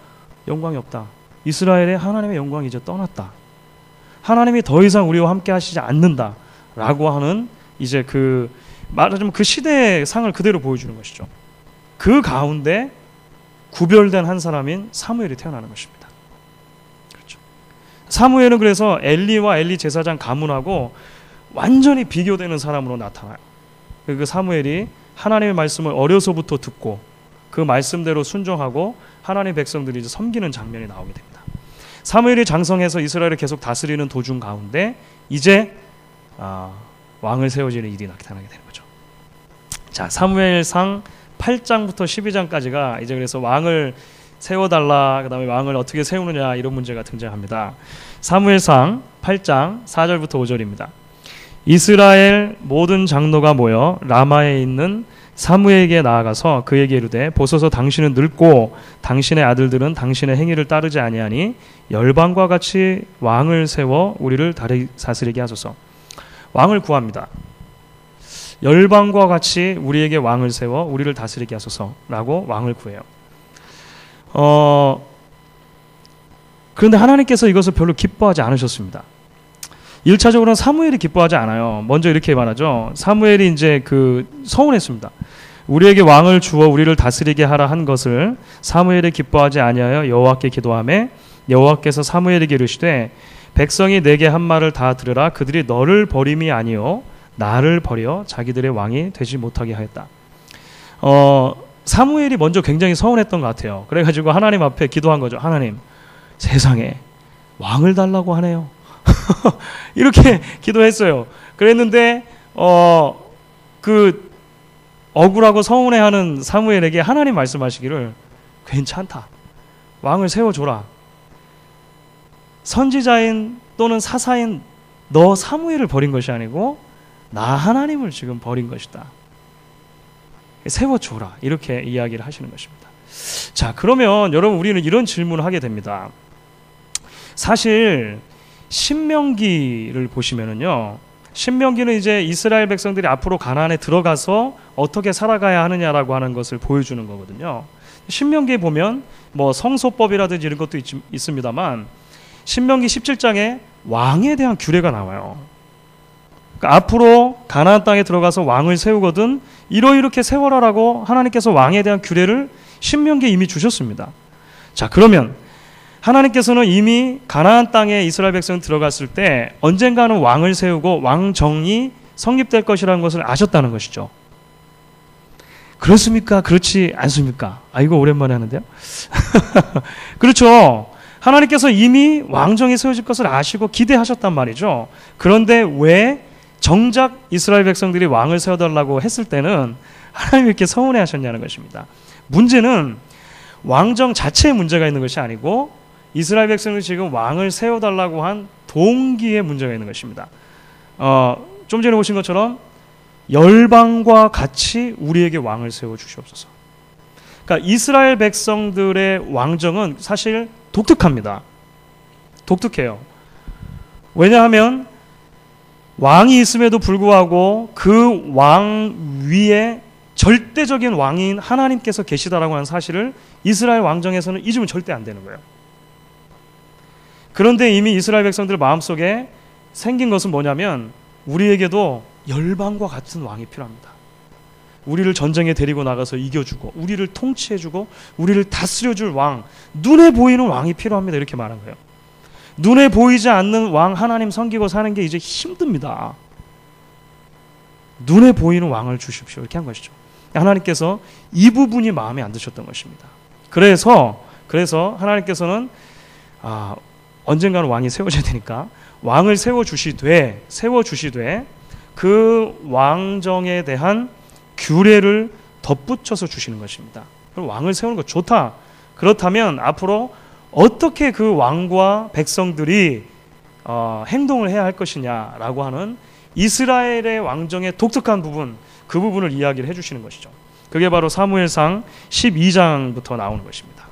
영광이 없다. 이스라엘의 하나님의 영광이 이제 떠났다. 하나님이 더 이상 우리와 함께 하시지 않는다라고 하는 이제 그 말하자면 그 시대의 상을 그대로 보여주는 것이죠. 그 가운데 구별된 한 사람인 사무엘이 태어나는 것입니다. 그렇죠. 사무엘은 그래서 엘리와 엘리 제사장 가문하고 완전히 비교되는 사람으로 나타나요. 그 사무엘이 하나님의 말씀을 어려서부터 듣고 그 말씀대로 순종하고 하나님의 백성들이 이제 섬기는 장면이 나오게 됩니다. 사무엘이 장성해서 이스라엘을 계속 다스리는 도중 가운데 이제 왕을 세워지는 일이 나타나게 되는 거죠. 자, 사무엘상 8장부터 12장까지가 이제 그래서 왕을 세워달라, 그 다음에 왕을 어떻게 세우느냐 이런 문제가 등장합니다. 사무엘상 8장 4절부터 5절입니다. 이스라엘 모든 장로가 모여 라마에 있는 사무엘에게 나아가서 그에게 이르되 보소서 당신은 늙고 당신의 아들들은 당신의 행위를 따르지 아니하니 열방과 같이 왕을 세워 우리를 다스리게 하소서. 왕을 구합니다. 열방과 같이 우리에게 왕을 세워 우리를 다스리게 하소서라고 왕을 구해요. 그런데 하나님께서 이것을 별로 기뻐하지 않으셨습니다. 1차적으로는 사무엘이 기뻐하지 않아요. 먼저 이렇게 말하죠. 사무엘이 이제 서운했습니다. 우리에게 왕을 주어 우리를 다스리게 하라 한 것을 사무엘이 기뻐하지 아니하여 여호와께 기도하매 여호와께서 사무엘에게 이르시되 백성이 내게 한 말을 다 들으라. 그들이 너를 버림이 아니요 나를 버려 자기들의 왕이 되지 못하게 하였다. 사무엘이 먼저 굉장히 서운했던 것 같아요. 그래가지고 하나님 앞에 기도한 거죠. 하나님, 세상에 왕을 달라고 하네요. 이렇게 기도했어요. 그랬는데 억울하고 서운해하는 사무엘에게 하나님 말씀하시기를 괜찮다. 왕을 세워줘라. 선지자인 또는 사사인 너 사무엘을 버린 것이 아니고 나 하나님을 지금 버린 것이다. 세워줘라. 이렇게 이야기를 하시는 것입니다. 자, 그러면 여러분 우리는 이런 질문을 하게 됩니다. 사실 신명기를 보시면은요, 신명기는 이제 이스라엘 백성들이 앞으로 가나안에 들어가서 어떻게 살아가야 하느냐라고 하는 것을 보여주는 거거든요. 신명기에 보면 뭐 성소법이라든지 이런 것도 있습니다만 신명기 17장에 왕에 대한 규례가 나와요. 그러니까 앞으로 가나안 땅에 들어가서 왕을 세우거든 이렇게 세워라라고 하나님께서 왕에 대한 규례를 신명기에 이미 주셨습니다. 자, 그러면 하나님께서는 이미 가나안 땅에 이스라엘 백성 들어갔을 때 언젠가는 왕을 세우고 왕정이 성립될 것이라는 것을 아셨다는 것이죠. 그렇습니까? 그렇지 않습니까? 이거 오랜만에 하는데요. 그렇죠. 하나님께서 이미 왕정이 세워질 것을 아시고 기대하셨단 말이죠. 그런데 왜 정작 이스라엘 백성들이 왕을 세워달라고 했을 때는 하나님이 이렇게 서운해 하셨냐는 것입니다. 문제는 왕정 자체에 문제가 있는 것이 아니고 이스라엘 백성들이 지금 왕을 세워달라고 한 동기에 문제가 있는 것입니다. 좀 전에 보신 것처럼 열방과 같이 우리에게 왕을 세워주시옵소서. 그러니까 이스라엘 백성들의 왕정은 사실 독특합니다. 독특해요. 왜냐하면 왕이 있음에도 불구하고 그 왕 위에 절대적인 왕인 하나님께서 계시다라고 하는 사실을 이스라엘 왕정에서는 잊으면 절대 안 되는 거예요. 그런데 이미 이스라엘 백성들 마음속에 생긴 것은 뭐냐면 우리에게도 열방과 같은 왕이 필요합니다. 우리를 전쟁에 데리고 나가서 이겨주고 우리를 통치해주고 우리를 다스려줄 왕, 눈에 보이는 왕이 필요합니다. 이렇게 말한 거예요. 눈에 보이지 않는 왕 하나님 섬기고 사는 게 이제 힘듭니다. 눈에 보이는 왕을 주십시오. 이렇게 한 것이죠. 하나님께서 이 부분이 마음에 안 드셨던 것입니다. 그래서 하나님께서는 언젠가는 왕이 세워져야 되니까 왕을 세워주시되 그 왕정에 대한 규례를 덧붙여서 주시는 것입니다. 그럼 왕을 세우는 거 좋다. 그렇다면 앞으로 어떻게 그 왕과 백성들이 행동을 해야 할 것이냐라고 하는 이스라엘의 왕정의 독특한 부분, 그 부분을 이야기를 해주시는 것이죠. 그게 바로 사무엘상 12장부터 나오는 것입니다.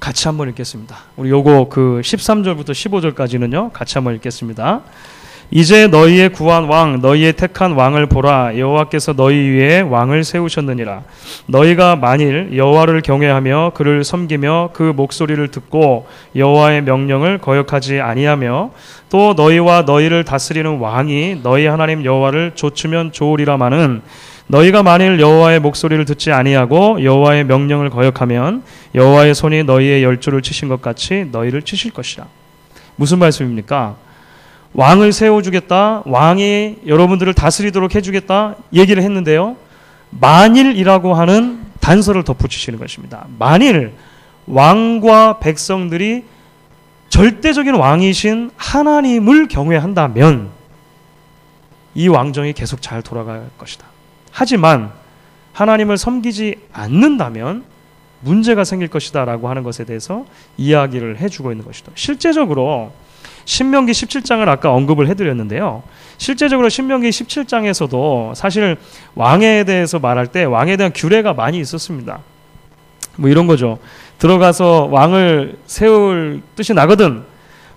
같이 한번 읽겠습니다. 우리 요거 그 13절부터 15절까지는요 같이 한번 읽겠습니다. 이제 너희의 구한 왕, 너희의 택한 왕을 보라. 여호와께서 너희 위에 왕을 세우셨느니라. 너희가 만일 여호와를 경외하며 그를 섬기며 그 목소리를 듣고 여호와의 명령을 거역하지 아니하며 또 너희와 너희를 다스리는 왕이 너희 하나님 여호와를 좇으면 좋으리라마는 너희가 만일 여호와의 목소리를 듣지 아니하고 여호와의 명령을 거역하면 여호와의 손이 너희의 열조를 치신 것 같이 너희를 치실 것이라. 무슨 말씀입니까? 왕을 세워주겠다, 왕이 여러분들을 다스리도록 해주겠다 얘기를 했는데요, 만일이라고 하는 단서를 덧붙이시는 것입니다. 만일 왕과 백성들이 절대적인 왕이신 하나님을 경외한다면 이 왕정이 계속 잘 돌아갈 것이다. 하지만 하나님을 섬기지 않는다면 문제가 생길 것이다 라고 하는 것에 대해서 이야기를 해주고 있는 것이다. 실제적으로 신명기 17장을 아까 언급을 해드렸는데요. 실제적으로 신명기 17장에서도 사실 왕에 대해서 말할 때 왕에 대한 규례가 많이 있었습니다. 뭐 이런 거죠. 들어가서 왕을 세울 뜻이 나거든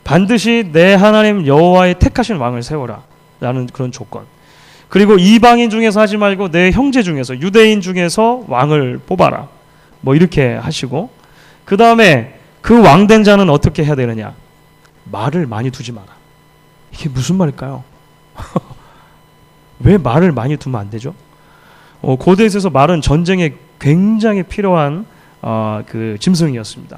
반드시 내 하나님 여호와의 택하신 왕을 세워라 라는 그런 조건. 그리고 이방인 중에서 하지 말고 내 형제 중에서 유대인 중에서 왕을 뽑아라 뭐 이렇게 하시고, 그 다음에 그 왕된 자는 어떻게 해야 되느냐, 말을 많이 두지 마라. 이게 무슨 말일까요? 왜 말을 많이 두면 안 되죠? 고대에 있어서 말은 전쟁에 굉장히 필요한 그 짐승이었습니다.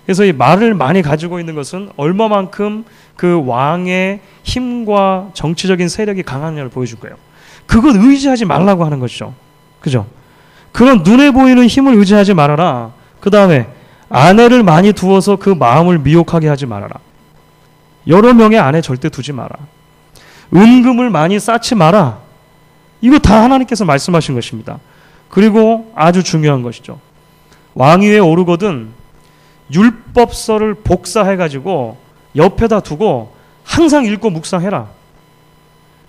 그래서 이 말을 많이 가지고 있는 것은 얼마만큼 그 왕의 힘과 정치적인 세력이 강하냐를 보여줄 거예요. 그것 의지하지 말라고 하는 것이죠. 그죠? 그런 눈에 보이는 힘을 의지하지 말아라. 그 다음에 아내를 많이 두어서 그 마음을 미혹하게 하지 말아라. 여러 명의 아내 절대 두지 마라. 은금을 많이 쌓지 마라. 이거 다 하나님께서 말씀하신 것입니다. 그리고 아주 중요한 것이죠. 왕위에 오르거든 율법서를 복사해가지고 옆에다 두고 항상 읽고 묵상해라.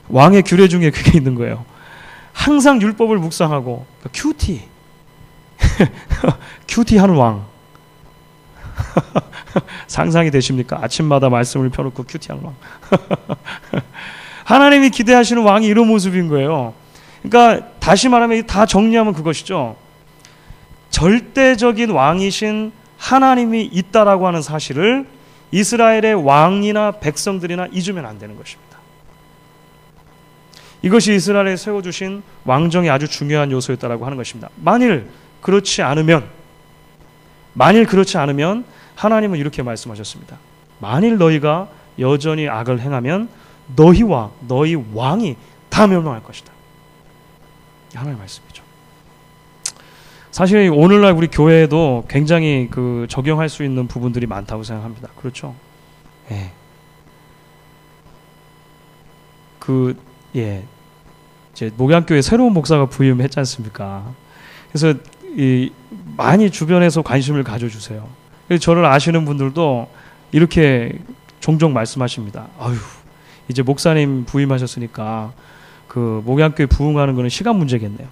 왕의 규례 중에 그게 있는 거예요. 항상 율법을 묵상하고, 큐티 큐티하는 왕. 상상이 되십니까? 아침마다 말씀을 펴놓고 큐티하는 왕. 하나님이 기대하시는 왕이 이런 모습인 거예요. 그러니까 다시 말하면 다 정리하면 그것이죠. 절대적인 왕이신 하나님이 있다라고 하는 사실을 이스라엘의 왕이나 백성들이나 잊으면 안 되는 것입니다. 이것이 이스라엘에 세워주신 왕정의 아주 중요한 요소였다라고 하는 것입니다. 만일 그렇지 않으면 만일 그렇지 않으면 하나님은 이렇게 말씀하셨습니다. 만일 너희가 여전히 악을 행하면 너희와 너희 왕이 다 멸망할 것이다. 하나님의 말씀이죠. 사실 오늘날 우리 교회에도 굉장히 적용할 수 있는 부분들이 많다고 생각합니다. 그렇죠? 예. 이제 목양교회 새로운 목사가 부임했지 않습니까? 그래서 많이 주변에서 관심을 가져주세요. 그래서 저를 아시는 분들도 이렇게 종종 말씀하십니다. 아유, 이제 목사님 부임하셨으니까 목양교회 부흥하는 거는 시간 문제겠네요.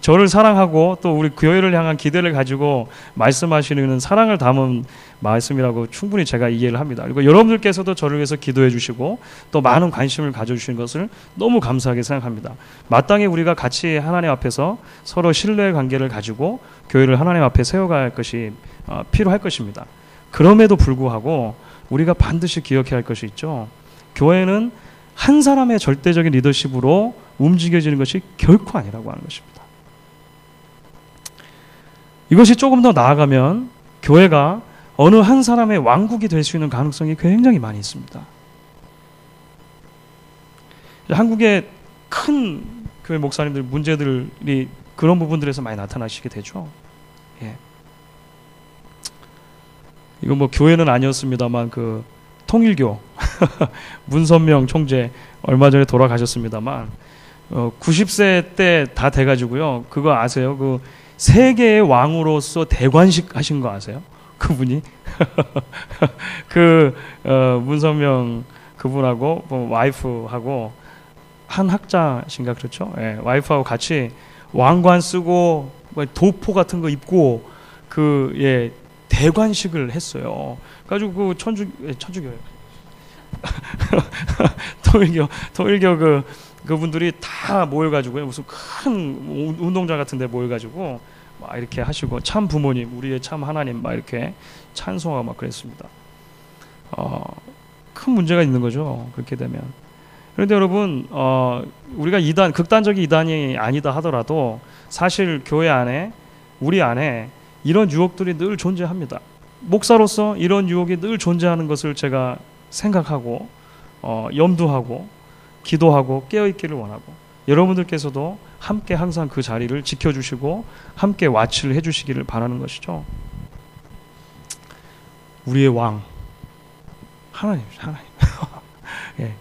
저를 사랑하고 또 우리 교회를 향한 기대를 가지고 말씀하시는 사랑을 담은 말씀이라고 충분히 제가 이해를 합니다. 그리고 여러분들께서도 저를 위해서 기도해 주시고 또 많은 관심을 가져주시는 것을 너무 감사하게 생각합니다. 마땅히 우리가 같이 하나님 앞에서 서로 신뢰의 관계를 가지고 교회를 하나님 앞에 세워갈 것이 필요할 것입니다. 그럼에도 불구하고 우리가 반드시 기억해야 할 것이 있죠. 교회는 한 사람의 절대적인 리더십으로 움직여지는 것이 결코 아니라고 하는 것입니다. 이것이 조금 더 나아가면 교회가 어느 한 사람의 왕국이 될 수 있는 가능성이 굉장히 많이 있습니다. 한국의 큰 교회 목사님들 문제들이 그런 부분들에서 많이 나타나시게 되죠. 예. 이거 교회는 아니었습니다만 통일교 문선명 총재 얼마 전에 돌아가셨습니다만 90세 때 다 돼가지고요. 그거 아세요? 세계의 왕으로서 대관식 하신 거 아세요? 그분이 문선명 그분하고 와이프하고 한 학자신가 그렇죠? 예, 와이프하고 같이 왕관 쓰고 도포 같은 거 입고 대관식을 했어요. 그래가지고 천주교 통일교 그분들이 다 모여가지고 무슨 큰 운동장 같은데 모여가지고 막 이렇게 하시고 참 부모님, 우리의 참 하나님 막 이렇게 찬송하고 막 그랬습니다. 큰 문제가 있는 거죠. 그렇게 되면. 그런데 여러분, 우리가 극단적인 이단이 아니다 하더라도 사실 교회 안에, 우리 안에 이런 유혹들이 늘 존재합니다. 목사로서 이런 유혹이 늘 존재하는 것을 제가 생각하고 염두하고 기도하고 깨어있기를 원하고 여러분들께서도 함께 항상 그 자리를 지켜주시고 함께 와치를 해주시기를 바라는 것이죠. 우리의 왕 하나님. 예.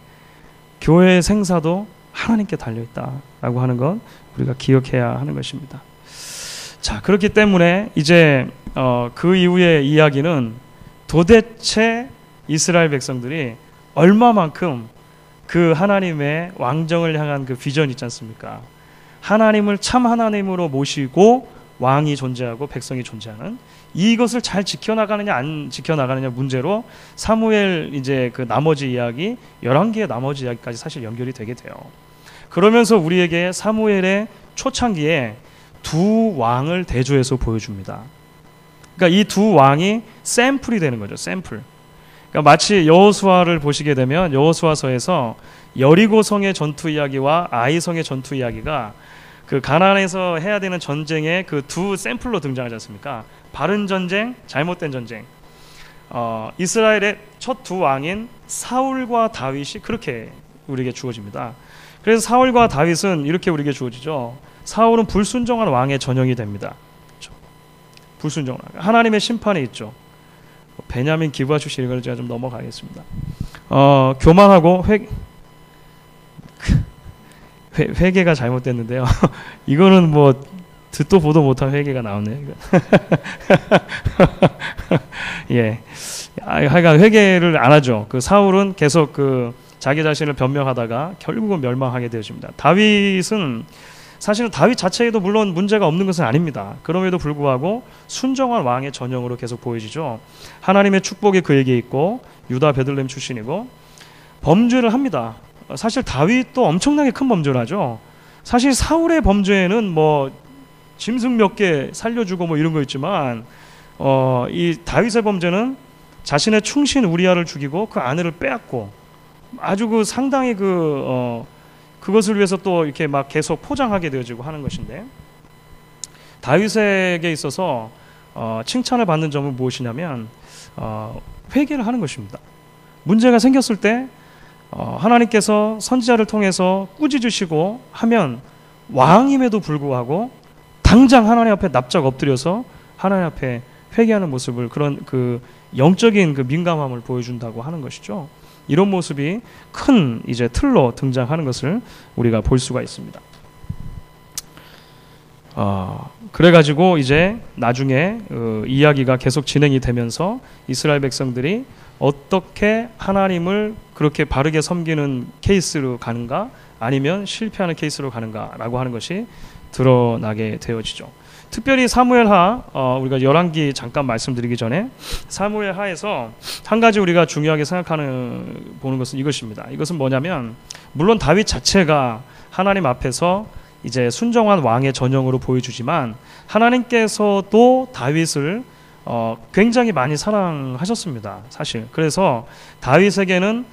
교회의 생사도 하나님께 달려있다라고 하는 건 우리가 기억해야 하는 것입니다. 자, 그렇기 때문에 이제 그 이후의 이야기는 도대체 이스라엘 백성들이 얼마만큼 그 하나님의 왕정을 향한 그 비전 있지 않습니까? 하나님을 참 하나님으로 모시고 왕이 존재하고 백성이 존재하는 이것을 잘 지켜나가느냐 안 지켜나가느냐 문제로 사무엘 이제 나머지 이야기 11개의 나머지 이야기까지 사실 연결이 되게 돼요. 그러면서 우리에게 사무엘의 초창기에 두 왕을 대조해서 보여줍니다. 그러니까 이 두 왕이 샘플이 되는 거죠. 샘플. 그러니까 마치 여호수아를 보시게 되면 여호수아서에서 여리고성의 전투 이야기와 아이성의 전투 이야기가 가나안에서 해야 되는 전쟁의 두 샘플로 등장하지 않습니까? 바른 전쟁, 잘못된 전쟁. 이스라엘의 첫 두 왕인 사울과 다윗이 그렇게 우리에게 주어집니다. 그래서 사울과 다윗은 이렇게 우리에게 주어지죠. 사울은 불순종한 왕의 전형이 됩니다. 그렇죠? 불순종한 왕. 하나님의 심판이 있죠. 베냐민 기브아 출신 이걸 제가 좀 넘어가겠습니다. 교만하고 회개가 잘못됐는데요. 이거는 듣도 보도 못한 회개가 나오네요. 예, 하여간 회개를 안 하죠. 사울은 계속 자기 자신을 변명하다가 결국은 멸망하게 되어집니다. 다윗은 사실은 다윗 자체에도 물론 문제가 없는 것은 아닙니다. 그럼에도 불구하고 순정한 왕의 전형으로 계속 보여지죠. 하나님의 축복이 그에게 있고 유다 베들레헴 출신이고 범죄를 합니다. 사실 다윗도 엄청나게 큰 범죄를 하죠. 사실 사울의 범죄에는 짐승 몇 개 살려주고 이런 거 있지만 이 다윗의 범죄는 자신의 충신 우리아를 죽이고 그 아내를 빼앗고 아주 상당히 그것을 위해서 또 이렇게 막 계속 포장하게 되어지고 하는 것인데 다윗에게 있어서 칭찬을 받는 점은 무엇이냐면 회개를 하는 것입니다. 문제가 생겼을 때 하나님께서 선지자를 통해서 꾸짖으시고 하면 왕임에도 불구하고 당장 하나님 앞에 납작 엎드려서 하나님 앞에 회개하는 모습을, 그런 그 영적인 그 민감함을 보여준다고 하는 것이죠. 이런 모습이 큰 이제 틀로 등장하는 것을 우리가 볼 수가 있습니다. 그래가지고 이제 나중에 이야기가 계속 진행이 되면서 이스라엘 백성들이 어떻게 하나님을 그렇게 바르게 섬기는 케이스로 가는가, 아니면 실패하는 케이스로 가는가라고 하는 것이 드러나게 되어지죠. 특별히 사무엘하, 우리가 열왕기 잠깐 말씀드리기 전에 사무엘하에서 한 가지 우리가 중요하게 보는 것은 이것입니다. 이것은 뭐냐면, 물론 다윗 자체가 하나님 앞에서 이제 순정한 왕의 전형으로 보여주지만 하나님께서도 다윗을 굉장히 많이 사랑하셨습니다, 사실. 그래서 다윗에게는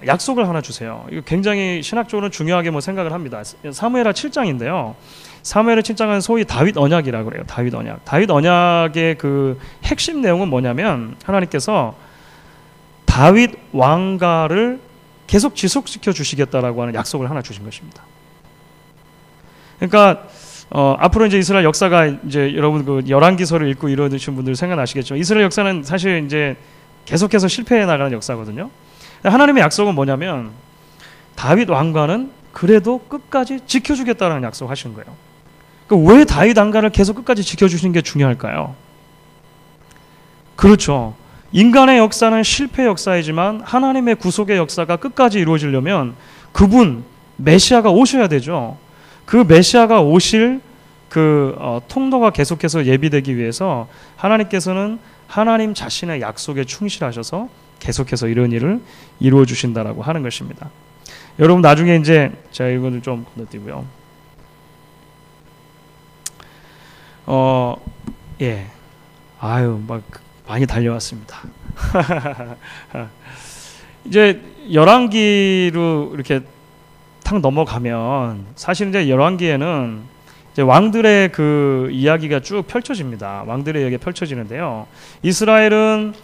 약속을 하나 주세요. 이거 굉장히 신학적으로 중요하게 생각을 합니다. 사무엘하 7장인데요. 사무엘하 7장은 소위 다윗 언약이라고 그래요. 다윗 언약. 다윗 언약의 그 핵심 내용은 뭐냐면, 하나님께서 다윗 왕가를 계속 지속시켜 주시겠다라고 하는 약속을 하나 주신 것입니다. 그러니까 앞으로 이제 이스라엘 역사가, 이제 여러분 그 열왕기서를 읽고 이러신 분들 생각나시겠지만, 이스라엘 역사는 사실 이제 계속해서 실패해 나가는 역사거든요. 하나님의 약속은 뭐냐면, 다윗 왕가는 그래도 끝까지 지켜주겠다는 약속하신 거예요. 그러니까 왜 다윗 왕가를 계속 끝까지 지켜주시는 게 중요할까요? 그렇죠. 인간의 역사는 실패 역사이지만 하나님의 구속의 역사가 끝까지 이루어지려면 그분 메시아가 오셔야 되죠. 그 메시아가 오실 그 통로가 계속해서 예비되기 위해서 하나님께서는 하나님 자신의 약속에 충실하셔서 계속해서 이런 일을 이루어 주신다라고 하는 것입니다. 여러분, 나중에 이제 제가 이거를 좀 건너뛰고요. 예, 막 많이 달려왔습니다. 이제 열왕기로 이렇게 탁 넘어가면, 사실 이제 열왕기에는 이제 왕들의 그 이야기가 쭉 펼쳐집니다. 왕들의 이야기가 펼쳐지는데요. 이스라엘은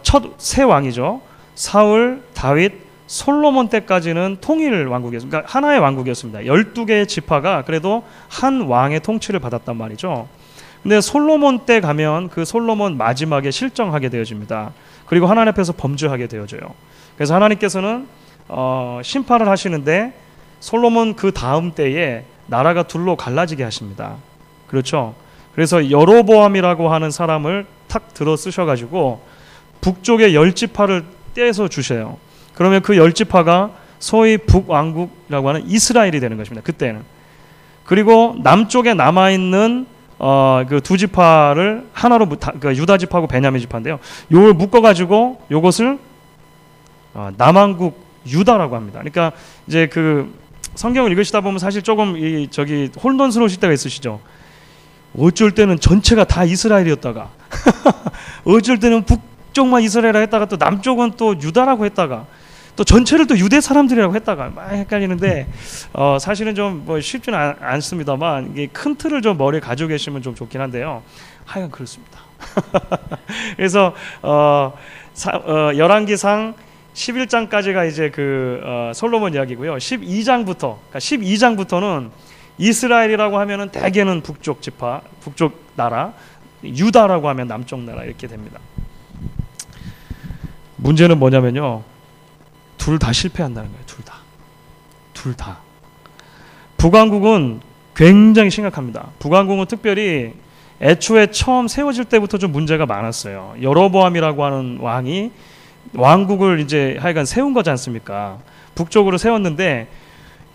첫 세 왕이죠. 사울, 다윗, 솔로몬 때까지는 통일 왕국이었습니다. 그러니까 하나의 왕국이었습니다. 12개의 지파가 그래도 한 왕의 통치를 받았단 말이죠. 근데 솔로몬 때 가면 그 솔로몬 마지막에 실정하게 되어집니다. 그리고 하나님 앞에서 범죄하게 되어져요. 그래서 하나님께서는 심판을 하시는데, 솔로몬 그 다음 때에 나라가 둘로 갈라지게 하십니다. 그렇죠? 그래서 여로보암이라고 하는 사람을 탁 들어 쓰셔가지고 북쪽의 10지파를 떼서 주셔요. 그러면 그 10지파가 소위 북왕국이라고 하는 이스라엘이 되는 것입니다, 그때는. 그리고 남쪽에 남아있는 그 두 지파를 하나로, 그 유다 지파하고 베냐민 지파인데요. 요걸 묶어가지고 요것을 남왕국 유다라고 합니다. 그러니까 이제 그 성경을 읽으시다 보면 사실 조금 혼돈스러우실 때가 있으시죠. 어쩔 때는 전체가 다 이스라엘이었다가 어쩔 때는 북쪽만 이스라엘이라고 했다가 또 남쪽은 또 유다라고 했다가 또 전체를 또 유대 사람들이라고 했다가 막 헷갈리는데, 사실은 좀 쉽지는 않습니다만, 이게 큰 틀을 좀 머리에 가지고 계시면 좀 좋긴 한데요. 하여간 그렇습니다. 그래서 열왕기상 11장까지가 이제 그 솔로몬 이야기고요. 12장부터는 이스라엘이라고 하면은 대개는 북쪽 지파, 북쪽 나라, 유다라고 하면 남쪽 나라, 이렇게 됩니다. 문제는 뭐냐면요, 둘 다 실패한다는 거예요. 둘 다. 북왕국은 굉장히 심각합니다. 북왕국은 특별히 애초에 처음 세워질 때부터 좀 문제가 많았어요. 여로보암이라고 하는 왕이 왕국을 이제 하여간 세운 거지 않습니까? 북쪽으로 세웠는데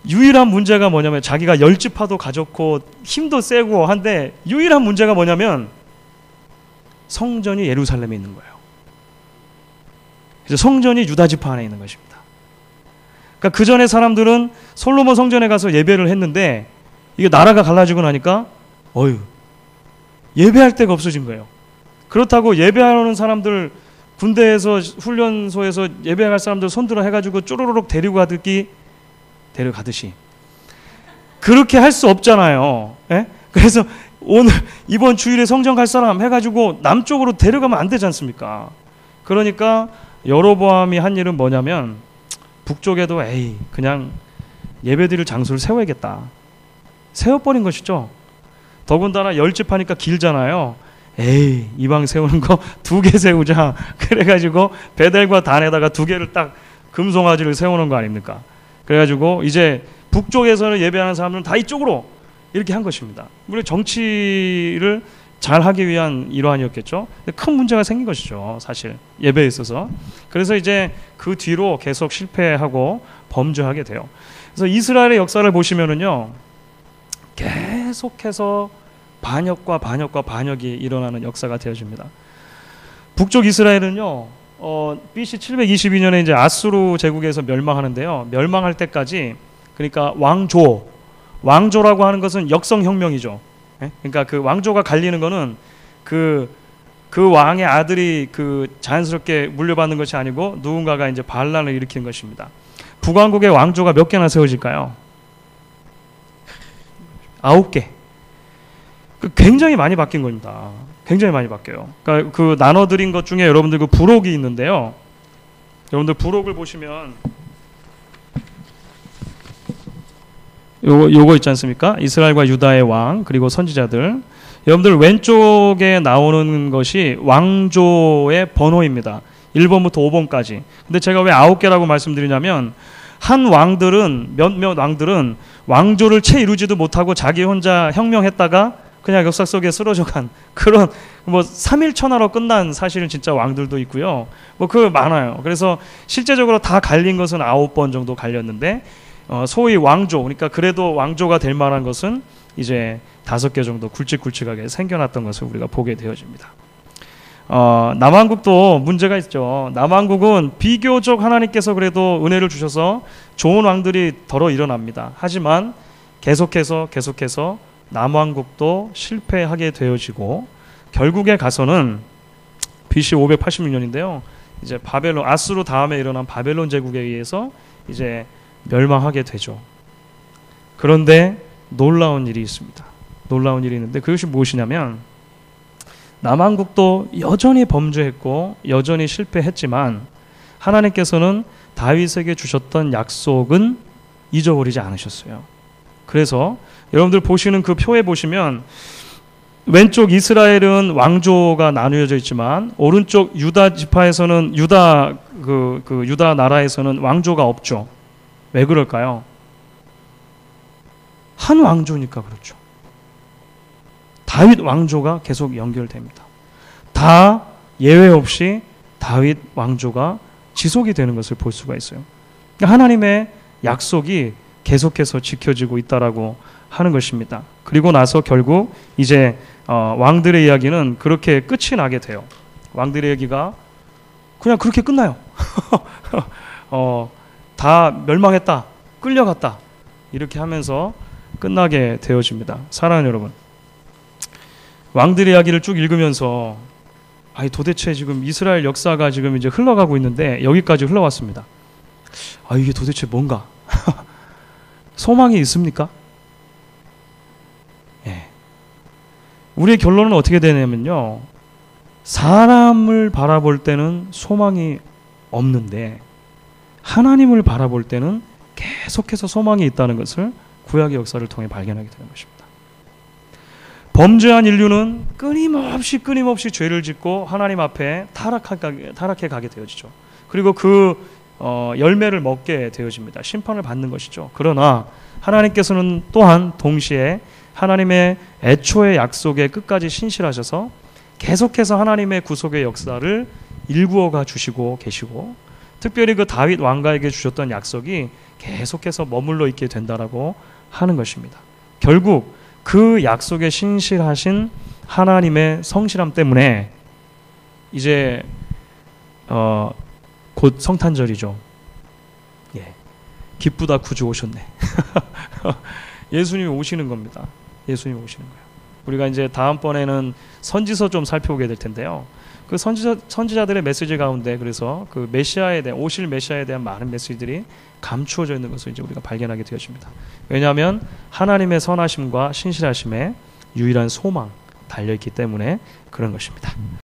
유일한 문제가 뭐냐면, 자기가 10지파도 가졌고 힘도 세고 한데 유일한 문제가 뭐냐면 성전이 예루살렘에 있는 거예요. 그래서 성전이 유다 지파 안에 있는 것입니다. 그러니까 그 전에 사람들은 솔로몬 성전에 가서 예배를 했는데, 이게 나라가 갈라지고 나니까 예배할 데가 없어진 거예요. 그렇다고 예배하는 사람들, 군대에서 훈련소에서 예배할 사람들 손들어 해가지고 쪼로로록 데려가듯이 그렇게 할 수 없잖아요. 예? 그래서 오늘 이번 주일에 성전 갈 사람 해가지고 남쪽으로 데려가면 안 되지 않습니까? 그러니까 여로보암이 한 일은 뭐냐면 북쪽에도 그냥 예배드릴 장소를 세워야겠다. 세워버린 것이죠. 더군다나 열집하니까 길잖아요. 이방 세우는 거 2개 세우자. 그래가지고 베델과 단에다가 2개를 딱 금송아지를 세우는 거 아닙니까? 그래가지고 이제 북쪽에서는 예배하는 사람들은 다 이쪽으로 이렇게 한 것입니다. 물론 정치를 잘 하기 위한 일환이었겠죠. 큰 문제가 생긴 것이죠. 사실 예배에 있어서. 그래서 이제 그 뒤로 계속 실패하고 범죄하게 돼요. 그래서 이스라엘의 역사를 보시면은요, 계속해서 반역과 반역이 일어나는 역사가 되어집니다. 북쪽 이스라엘은요, BC 722년에 이제 아수르 제국에서 멸망하는데요. 멸망할 때까지, 그러니까 왕조라고 하는 것은 역성혁명이죠. 그러니까 그 왕조가 갈리는 거는 그 왕의 아들이 자연스럽게 물려받는 것이 아니고 누군가가 이제 반란을 일으키는 것입니다. 북왕국의 왕조가 몇 개나 세워질까요? 9개. 굉장히 많이 바뀐 겁니다. 굉장히 많이 바뀌어요. 그러니까 그 나눠드린 것 중에 여러분들 그 부록이 있는데요. 여러분들 부록을 보시면 요거 있지 않습니까? 이스라엘과 유다의 왕, 그리고 선지자들. 여러분들 왼쪽에 나오는 것이 왕조의 번호입니다. 1번부터 5번까지. 근데 제가 왜 9개라고 말씀드리냐면, 몇몇 왕들은 왕조를 채 이루지도 못하고 자기 혼자 혁명했다가 그냥 역사 속에 쓰러져간 그런 3일 천하로 끝난 사실은 진짜 왕들도 있고요. 많아요. 그래서 실제적으로 다 갈린 것은 9번 정도 갈렸는데, 소위 왕조, 그러니까 그래도 왕조가 될 만한 것은 이제 5개 정도 굵직굵직하게 생겨났던 것을 우리가 보게 되어집니다. 남왕국도 문제가 있죠. 남왕국은 비교적 하나님께서 그래도 은혜를 주셔서 좋은 왕들이 덜어 일어납니다. 하지만 계속해서 남왕국도 실패하게 되어지고, 결국에 가서는 BC 586년인데요. 이제 아수르 다음에 일어난 바벨론 제국에 의해서 이제 멸망하게 되죠. 그런데 놀라운 일이 있습니다. 놀라운 일이 있는데 그것이 무엇이냐면, 남왕국도 여전히 범죄했고 여전히 실패했지만 하나님께서는 다윗에게 주셨던 약속은 잊어버리지 않으셨어요. 그래서 여러분들 보시는 그 표에 보시면 왼쪽 이스라엘은 왕조가 나누어져 있지만 오른쪽 유다 지파에서는 유다 나라에서는 왕조가 없죠. 왜 그럴까요? 한 왕조니까 그렇죠. 다윗 왕조가 계속 연결됩니다. 다 예외 없이 다윗 왕조가 지속이 되는 것을 볼 수가 있어요. 하나님의 약속이 계속해서 지켜지고 있다라고 하는 것입니다. 그리고 나서 결국 이제 왕들의 이야기는 그렇게 끝이 나게 돼요. 왕들의 얘기가 그냥 그렇게 끝나요. 다 멸망했다, 끌려갔다, 이렇게 하면서 끝나게 되어집니다. 사랑하는 여러분, 왕들의 이야기를 쭉 읽으면서 도대체 지금 이스라엘 역사가 지금 이제 흘러가고 있는데 여기까지 흘러왔습니다. 이게 도대체 뭔가 소망이 있습니까? 예. 우리의 결론은 어떻게 되냐면요, 사람을 바라볼 때는 소망이 없는데 하나님을 바라볼 때는 계속해서 소망이 있다는 것을 구약의 역사를 통해 발견하게 되는 것입니다. 범죄한 인류는 끊임없이 죄를 짓고 하나님 앞에 타락해 가게 되어지죠. 그리고 열매를 먹게 되어집니다. 심판을 받는 것이죠. 그러나 하나님께서는 또한 동시에 하나님의 애초의 약속에 끝까지 신실하셔서 계속해서 하나님의 구속의 역사를 일구어가 주시고 계시고, 특별히 그 다윗 왕가에게 주셨던 약속이 계속해서 머물러 있게 된다라고 하는 것입니다. 결국 그 약속에 신실하신 하나님의 성실함 때문에 이제 곧 성탄절이죠. 예, 기쁘다 구주 오셨네. 예수님이 오시는 겁니다. 예수님이 오시는 거예요. 우리가 이제 다음번에는 선지서 좀 살펴보게 될 텐데요. 그 선지자들의 메시지 가운데 그래서 그 오실 메시아에 대한 많은 메시지들이 감추어져 있는 것을 이제 우리가 발견하게 되어집니다. 왜냐하면 하나님의 선하심과 신실하심에 유일한 소망 달려있기 때문에 그런 것입니다.